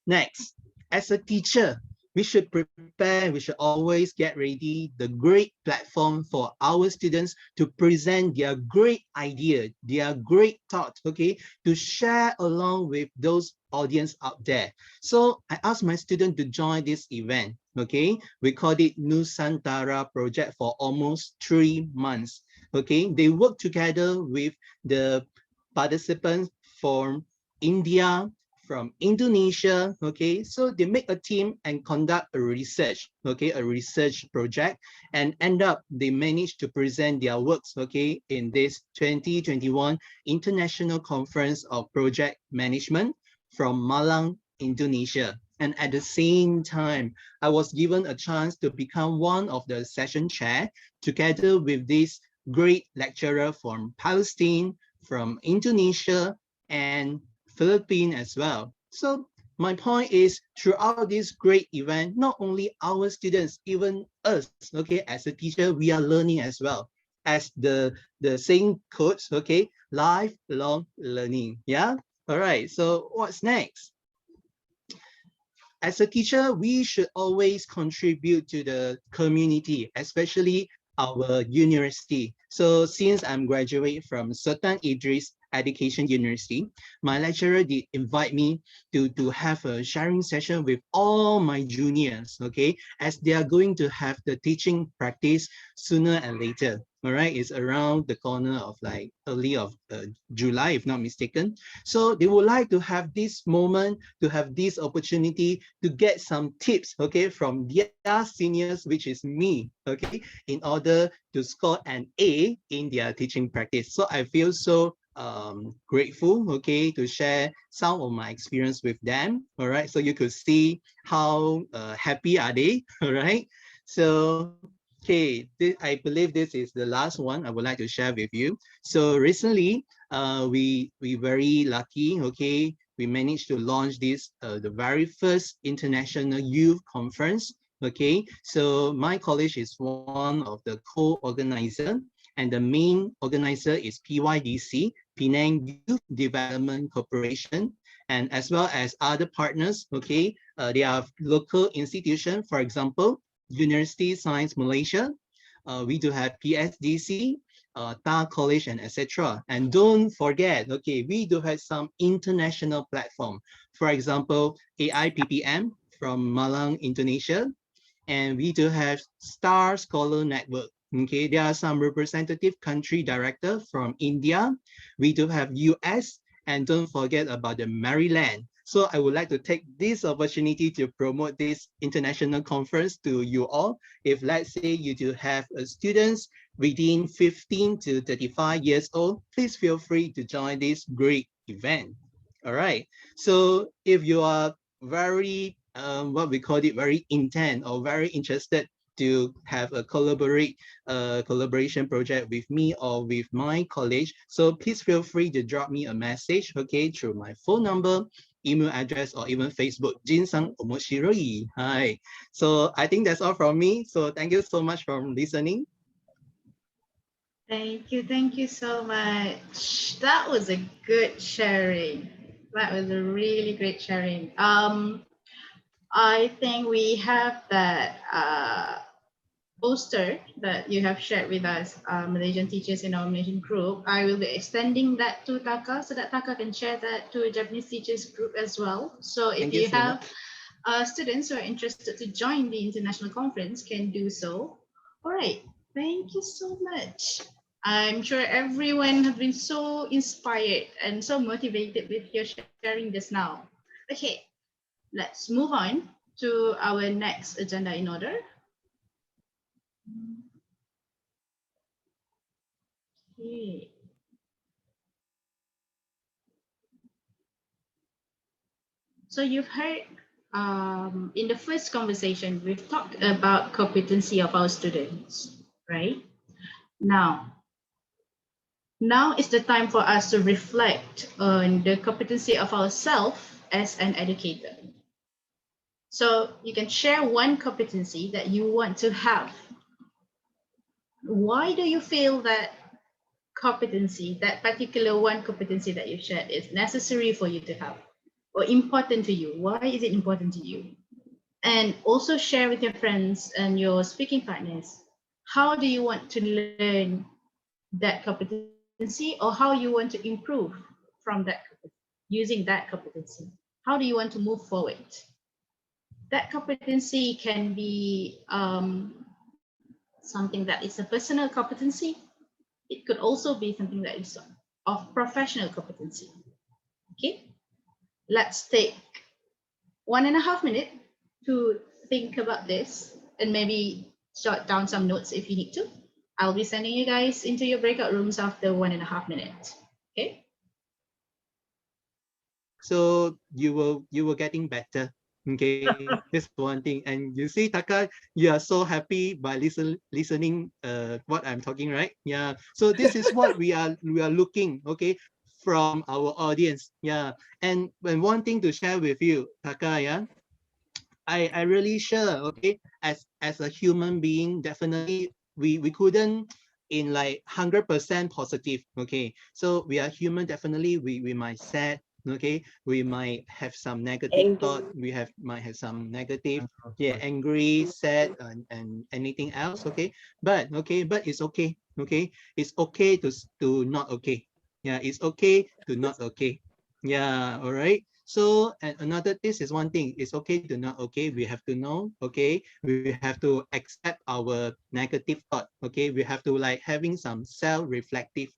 Next, as a teacher, we should prepare, we should always get ready the great platform for our students to present their great idea, their great thought, okay, to share along with those audience out there. So I asked my student to join this event, okay? We called it Nusantara project for almost 3 months, okay? They work together with the participants from India, from Indonesia, okay, so they make a team and conduct a research, okay, a research project, and end up they managed to present their works, okay, in this 2021 International Conference of Project Management from Malang, Indonesia. And at the same time, I was given a chance to become one of the session chair together with this great lecturer from Palestine, from Indonesia, and Philippines as well. So my point is, throughout this great event, not only our students, even us, okay, as a teacher, we are learning as well. As the saying quotes, okay, lifelong learning. Yeah. All right. So what's next? As a teacher, we should always contribute to the community, especially our university. So since I'm graduate from Sultan Idris Education University, my lecturer did invite me to have a sharing session with all my juniors, okay, as they are going to have the teaching practice sooner and later. All right, it's around the corner of like early of July, if not mistaken. So they would like to have this moment, to have this opportunity to get some tips, okay, from their seniors, which is me, okay, in order to score an A in their teaching practice. So I feel so grateful, okay, to share some of my experience with them. All right, so you could see how happy are they. All right, so okay, I believe this is the last one I would like to share with you. So recently, we very lucky, okay, we managed to launch this the very first international youth conference. Okay, so my college is one of the co-organizer, and the main organizer is PYDC, Penang Youth Development Corporation, and as well as other partners. Okay, they are local institutions, for example, University Science Malaysia. We do have PSDC, TAR College, and etc. And don't forget, okay, we do have some international platform. For example, AIPPM from Malang, Indonesia, and we do have Star Scholar Network. Okay, there are some representative country director from India. We do have US, and don't forget about the Maryland. So I would like to take this opportunity to promote this international conference to you all. If let's say you do have students within 15 to 35 years old, please feel free to join this great event. All right. So if you are very, what we call it, very intent or very interested to have a collaboration project with me or with my college, so please feel free to drop me a message, okay, through my phone number, email address, or even Facebook, Jin San Omoshiroi. Hi. So I think that's all from me. So thank you so much for listening. Thank you so much. That was a good sharing. That was a really great sharing. I think we have that poster that you have shared with us, Malaysian teachers in our Malaysian group. I will be extending that to Taka so that Taka can share that to a Japanese teachers group as well. So if you have students who are interested to join the international conference, can do so. All right, thank you so much. I'm sure everyone has been so inspired and so motivated with your sharing this now. Okay, let's move on to our next agenda in order. Okay. So you've heard in the first conversation, we've talked about competency of our students, right? Now is the time for us to reflect on the competency of ourselves as an educator. So you can share one competency that you want to have. Why do you feel that competency, that particular one competency that you shared, is necessary for you to have or important to you? Why is it important to you? And also share with your friends and your speaking partners, how do you want to learn that competency, or how you want to improve from that using that competency? How do you want to move forward? That competency can be something that is a personal competency. It could also be something that is of professional competency. Okay, let's take 1.5 minutes to think about this and maybe jot down some notes if you need to. I'll be sending you guys into your breakout rooms after 1.5 minutes. Okay. So you were getting better. Okay, this one thing. And you see, Taka, you are so happy by listening what I'm talking, right? Yeah. So this is what we are looking, okay, from our audience. Yeah. And when one thing to share with you, Taka, yeah, I really sure, okay, as a human being, definitely we couldn't in like 100% positive, okay. So we are human, definitely we might sad, okay, we might have some negative thought, might have some negative, yeah, angry, sad, and anything else, okay. But it's okay, okay, it's okay to not okay, yeah, it's okay to not okay, yeah, all right. So, and another, this is one thing, it's okay to not okay, we have to know, okay, we have to accept our negative thought, okay, we have to like having some self-reflective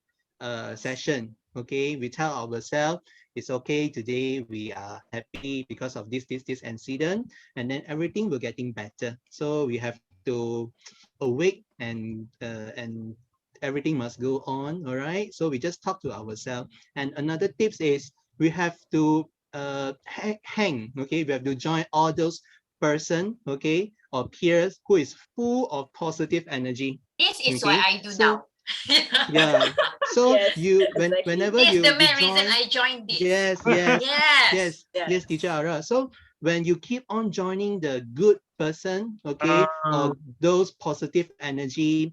session, okay, we tell ourselves, it's okay, today we are happy because of this incident, and then everything will getting better. So we have to awake and everything must go on, all right? So we just talk to ourselves. And another tips is we have to hang, okay, we have to join all those person, okay, or peers who is full of positive energy. This is okay? what I do So, now. yeah, so Yes, you exactly. whenever This is the you main reason join, I joined this. yes, Yes. teacher Ara. So when you keep on joining the good person, okay, or those positive energy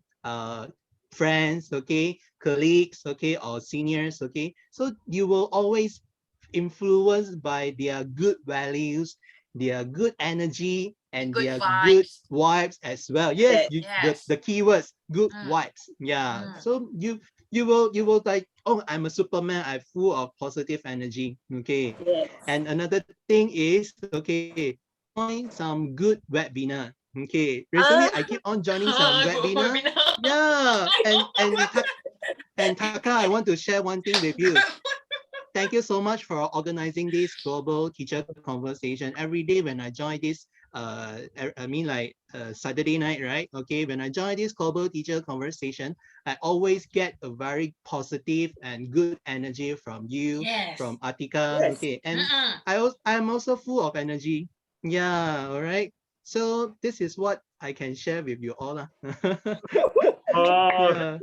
friends, okay, colleagues, okay, or seniors, okay, so you will always influenced by their good values, their good energy, and Good their good vibes. vibes as well. Yes, Yes. the keywords, good vibes. Yeah. So you will like, oh, I'm a Superman, I'm full of positive energy. Okay. Yes. And another thing is, okay, join some good webinar. Okay. Recently I keep on joining some webinar. Yeah. And Taka, I want to share one thing with you. Thank you so much for organizing this global teacher conversation. Every day when I join this, Saturday night, right? Okay, when I join this global teacher conversation, I always get a very positive and good energy from you, from Atika. Yes. Okay, and I'm also full of energy. Yeah, all right. So this is what I can share with you all. Oh, Yeah.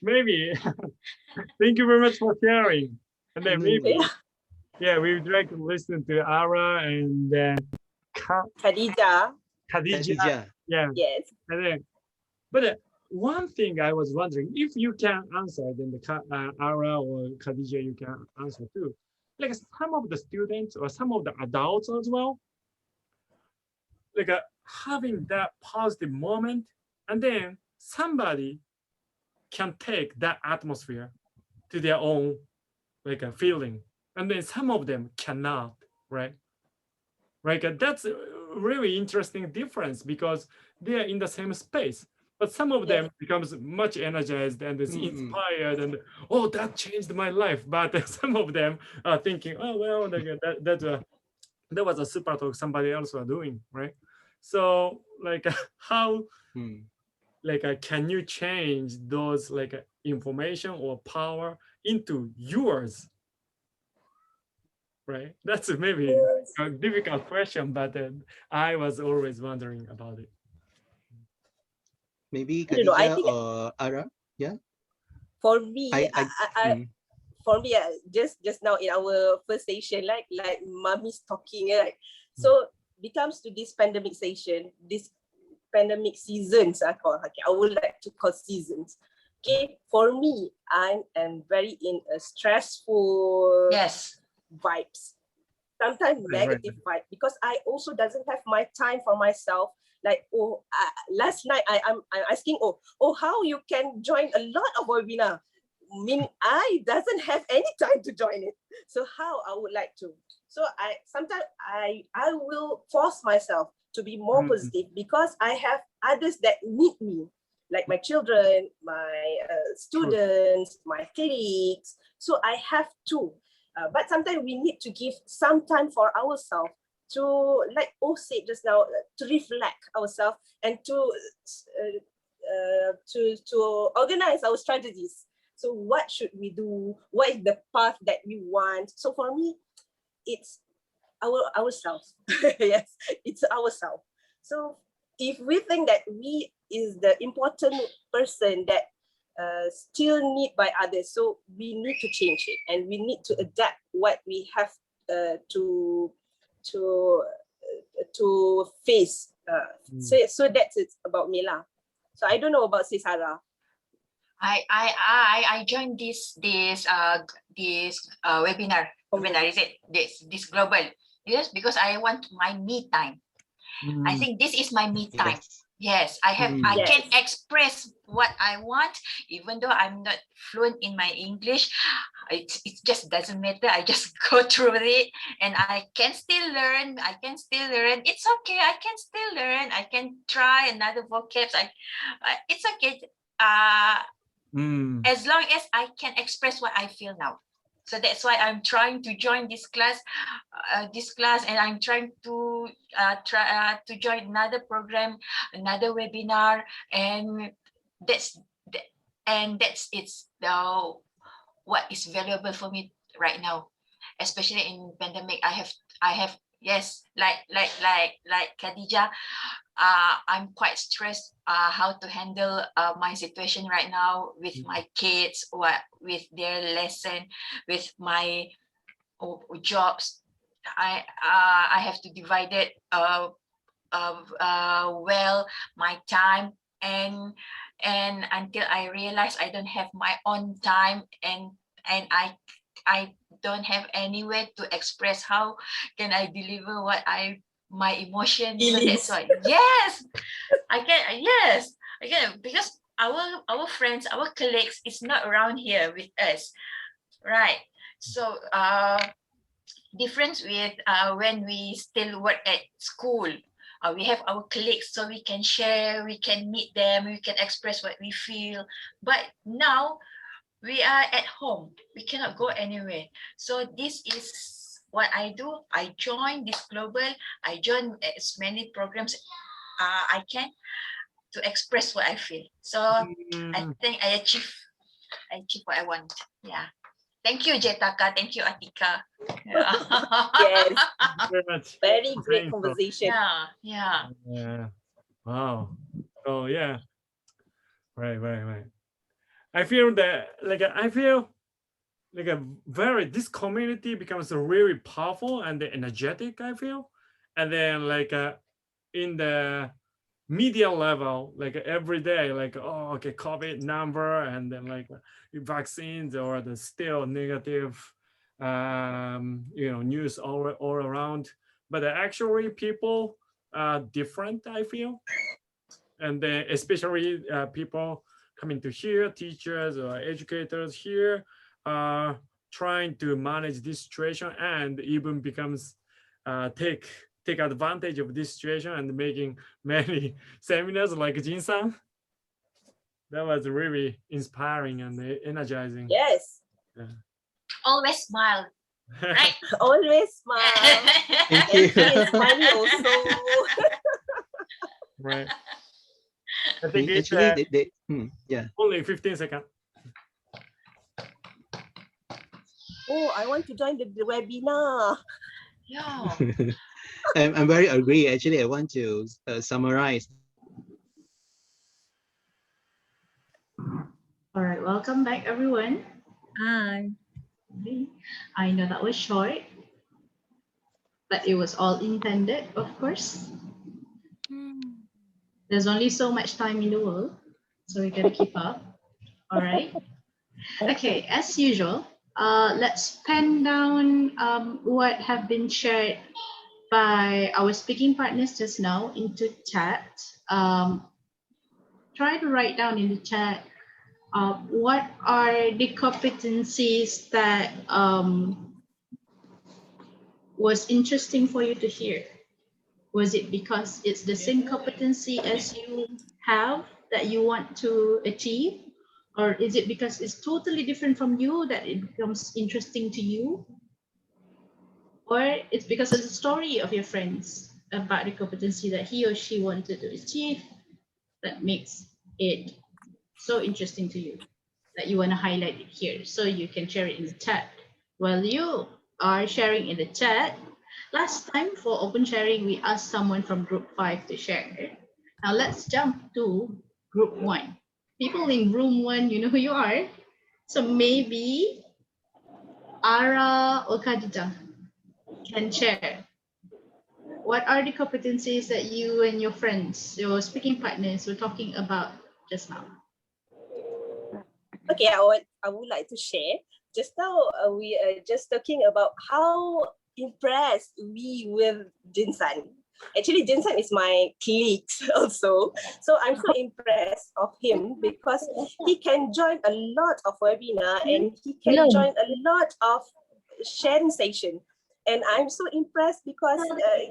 Maybe. Thank you very much for sharing. And then maybe, yeah, we would like to listen to Ara and then Khadija. Yeah. Yes. And then, but one thing I was wondering, if you can answer, then the Ara or Khadija, you can answer too. Like some of the students or some of the adults as well, like having that positive moment, and then somebody can take that atmosphere to their own like a feeling, and then some of them cannot, right? Right, that's a really interesting difference because they are in the same space, but some of them becomes much energized and is inspired and, oh, that changed my life. But some of them are thinking, oh well, that was a super talk somebody else was doing, right? So like how like can you change those like information or power into yours, right? That's maybe a difficult question, but I was always wondering about it. Maybe I don't know. I Khadija think or Ara. Yeah. For me, for me, just now in our first session, like mommy's talking, right? So it comes to this pandemic session, this pandemic seasons, I would like to call seasons. Okay, for me, I am very in a stressful vibes. Sometimes negative vibe, because I also doesn't have my time for myself. Like, last night I'm asking, how you can join a lot of webinar? I doesn't have any time to join it. So how I would like to. So sometimes I will force myself to be more positive, because I have others that need me, like my children, my students, my colleagues. So I have to. But sometimes we need to give some time for ourselves to, like said just now, to reflect ourselves and to organize our strategies. So what should we do? What is the path that we want? So for me, it's ourselves. Yes, it's ourselves. So if we think that we is the important person that still need by others, so we need to change it and we need to adapt what we have to face. So that's it about me lah. So I don't know about Sis Sarah. I joined this webinar. Is it this global? Yes, because I want my me time. I think this is my me time. Yes, I can express what I want, even though I'm not fluent in my English. It just doesn't matter. I just go through it, and I can still learn. It's okay. I can still learn. I can try another vocabs. It's okay. As long as I can express what I feel now. So that's why I'm trying to join this class, and I'm trying to join another program, another webinar, and that's it's what is valuable for me right now, especially in pandemic. I have yes, like Khadija. I'm quite stressed how to handle my situation right now with my kids, with their lesson, with my jobs. I have to divide it well my time, and until I realize I don't have my own time, and I don't have anywhere to express how can I deliver my emotions. So that's why I can because our friends, our colleagues is not around here with us, right? So difference with when we still work at school, we have our colleagues, so we can share, we can meet them, we can express what we feel. But now we are at home, we cannot go anywhere. So this is what I do. I join this global, I join as many programs I can to express what I feel. So I think I achieve what I want. Yeah. Thank you, Jetaka. Thank you, Atika. Yes. Very much. Very great conversation. Yeah. Wow. Oh yeah. Right. I feel like this community becomes really powerful and energetic, I feel. And then in the media level, every day, COVID number, and then vaccines, or the still negative news all around. But actually people are different, I feel. And then especially people coming to here, teachers or educators here, trying to manage this situation, and even becomes take advantage of this situation and making many seminars like Jin San. That was really inspiring and energizing. Yes. Yeah. Always smile. Right? Always smile. Thank you. And smiling also. Right. I think Actually, yeah. Only 15 seconds. Oh, I want to join the webinar. Yeah. I'm very agree. Actually, I want to summarize. All right, welcome back, everyone. Hi. I know that was short, but it was all intended, of course. There's only so much time in the world, so we gotta keep up. All right. Okay, as usual, let's pen down what have been shared by our speaking partners just now into chat. Try to write down in the chat what are the competencies that was interesting for you to hear. Was it because it's the same competency as you have that you want to achieve? Or is it because it's totally different from you that it becomes interesting to you? Or it's because of the story of your friends about the competency that he or she wanted to achieve that makes it so interesting to you that you want to highlight it here, so you can share it in the chat. While you are sharing in the chat, Last time for open sharing, we asked someone from group 5 to share. Now let's jump to group 1. People in room 1, you know who you are. So maybe Ara or Khadija can share. What are the competencies that you and your friends, your speaking partners, were talking about just now? Okay, I would like to share. Just now, we are just talking about how impressed we with Jin San. Actually, Jin San is my colleague also. So I'm so impressed of him because he can join a lot of webinar and he can join a lot of sharing session. And I'm so impressed because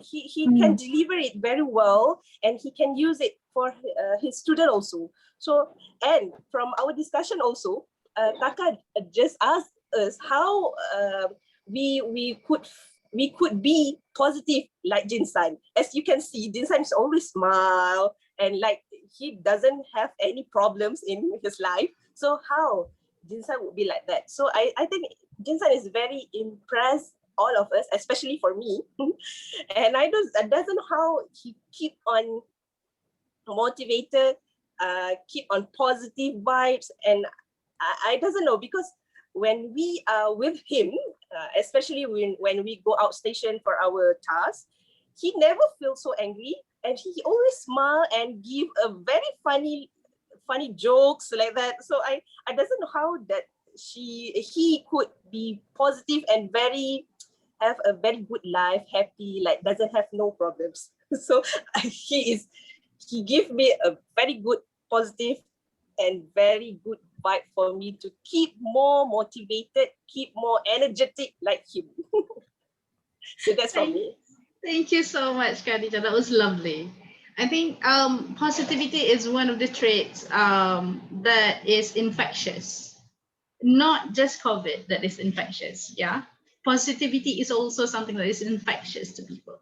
he can deliver it very well and he can use it for his student also. So, and from our discussion also, Taka just asked us how we could be positive like Jin San. As you can see, Jin San is always smile and like he doesn't have any problems in his life. So how Jin San would be like that? So I think Jin San is very impressed all of us, especially for me. And I doesn't know how he keep on motivated, keep on positive vibes, and I doesn't know because when we are with him, especially when we go out station for our task, he never feels so angry and he always smile and give a very funny jokes like that. So I doesn't know how that he could be positive and have a very good life, happy, like doesn't have no problems. So he give me a very good positive and very good vibe for me to keep more motivated, keep more energetic like him. So that's for me. Thank you so much, Khadija. That was lovely. I think positivity is one of the traits that is infectious. Not just COVID that is infectious, yeah? Positivity is also something that is infectious to people.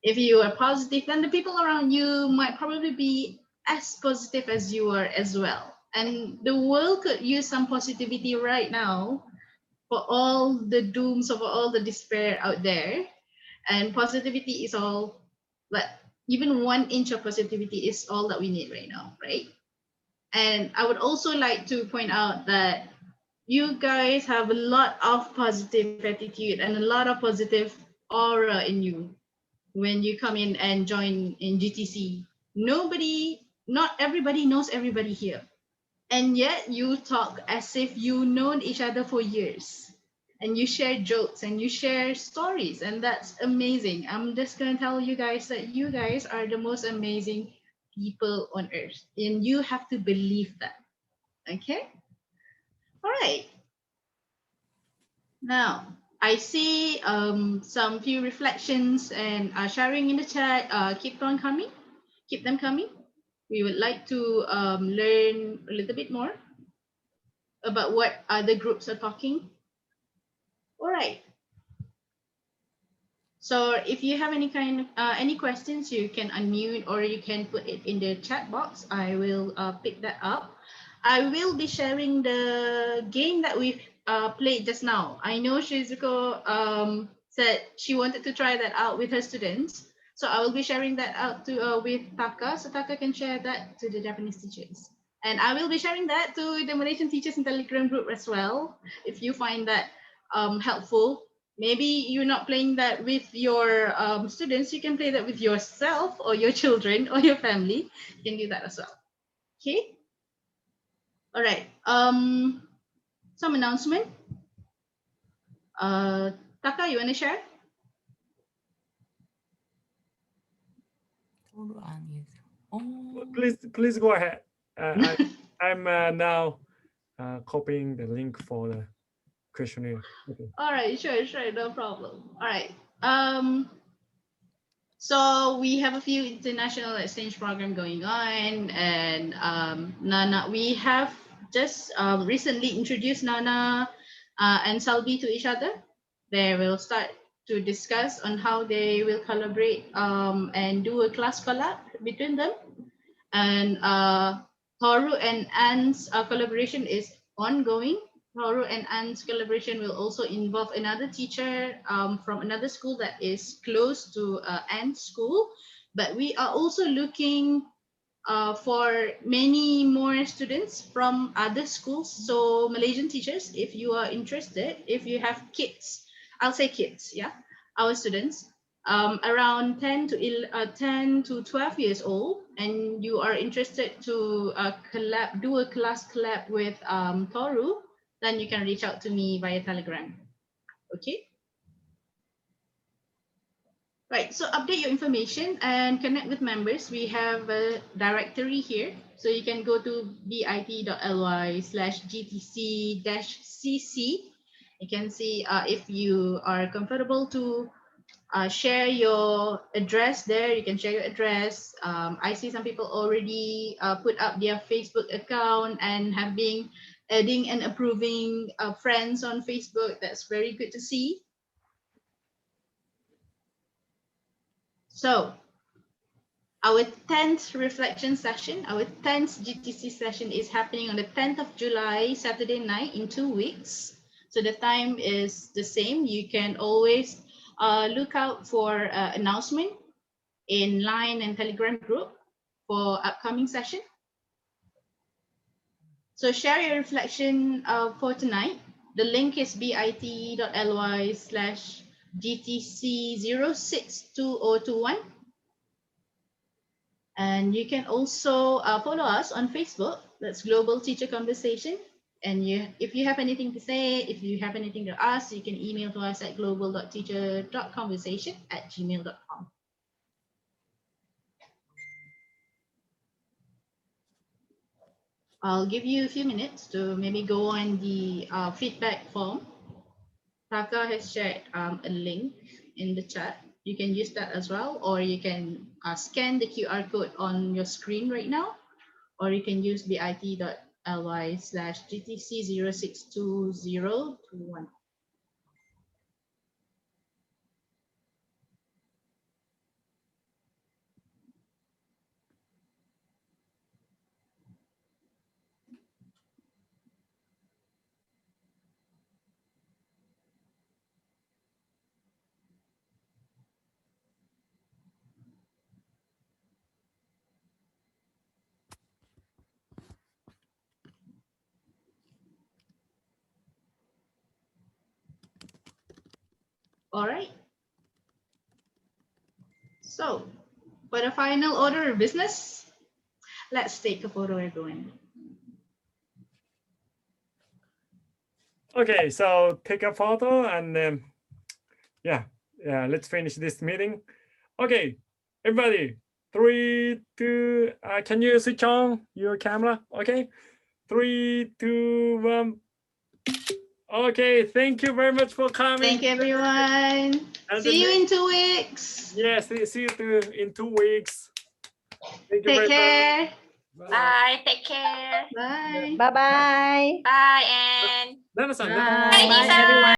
If you are positive, then the people around you might probably be as positive as you are as well. And the world could use some positivity right now for all the dooms of all the despair out there. And positivity is all, like, even 1 inch of positivity is all that we need right now, right? And I would also like to point out that you guys have a lot of positive attitude and a lot of positive aura in you when you come in and join in GTC. Not everybody knows everybody here. And yet you talk as if you known each other for years. And you share jokes and you share stories. And that's amazing. I'm just going to tell you guys that you guys are the most amazing people on earth. And you have to believe that. Okay? All right. Now, I see some few reflections and sharing in the chat. Keep them coming. We would like to learn a little bit more about what other groups are talking. All right. So if you have any questions, you can unmute or you can put it in the chat box. I will pick that up. I will be sharing the game that we played just now. I know Shizuko said she wanted to try that out with her students. So I will be sharing that out to with Taka, so Taka can share that to the Japanese teachers. And I will be sharing that to the Malaysian teachers in Telegram group as well. If you find that helpful, maybe you're not playing that with your students, you can play that with yourself or your children or your family. You can do that as well. Okay. All right. Some announcement. Taka, you want to share? Please go ahead. I'm now copying the link for the questionnaire. Okay. All right, sure, no problem. All right. So we have a few international exchange program going on, and Nana, we have just recently introduced Nana and Salvi to each other. They will start to discuss on how they will collaborate and do a class collab between them. And Toru and Anne's collaboration is ongoing. Toru and Anne's collaboration will also involve another teacher from another school that is close to Anne's school. But we are also looking for many more students from other schools. So Malaysian teachers, if you are interested, if you have kids, I'll say kids, yeah, our students, around 10 to 12 years old, and you are interested to do a class collab with Toru, then you can reach out to me via Telegram. Okay. Right, so update your information and connect with members. We have a directory here. So you can go to bit.ly/GTC-CC. You can see if you are comfortable to share your address there. You can share your address. I see some people already put up their Facebook account and have been adding and approving friends on Facebook. That's very good to see. So our 10th reflection session, our 10th GTC session is happening on the 10th of July, Saturday night in 2 weeks. So the time is the same. You can always look out for announcement in Line and Telegram group for upcoming session. So share your reflection for tonight. The link is bit.ly/GTC062021. And you can also follow us on Facebook. That's Global Teacher Conversation. And if you have anything to say, if you have anything to ask, you can email to us at global.teacher.conversation@gmail.com. I'll give you a few minutes to maybe go on the feedback form. Taka has shared a link in the chat. You can use that as well, or you can scan the QR code on your screen right now, or you can use bit.ly/GTC062021. All right. So for the final order of business, let's take a photo, everyone. Okay, so take a photo and yeah, let's finish this meeting. Okay, everybody, 3, 2, can you switch on your camera? Okay, 3, 2, 1. Okay, thank you very much for coming. Thank you, everyone. And see you in 2 weeks. Yes, see you in 2 weeks. Thank you Take care. Much. Bye. Take care. Bye. Bye-bye. Bye, and Nana-san, Bye, Bye, everyone.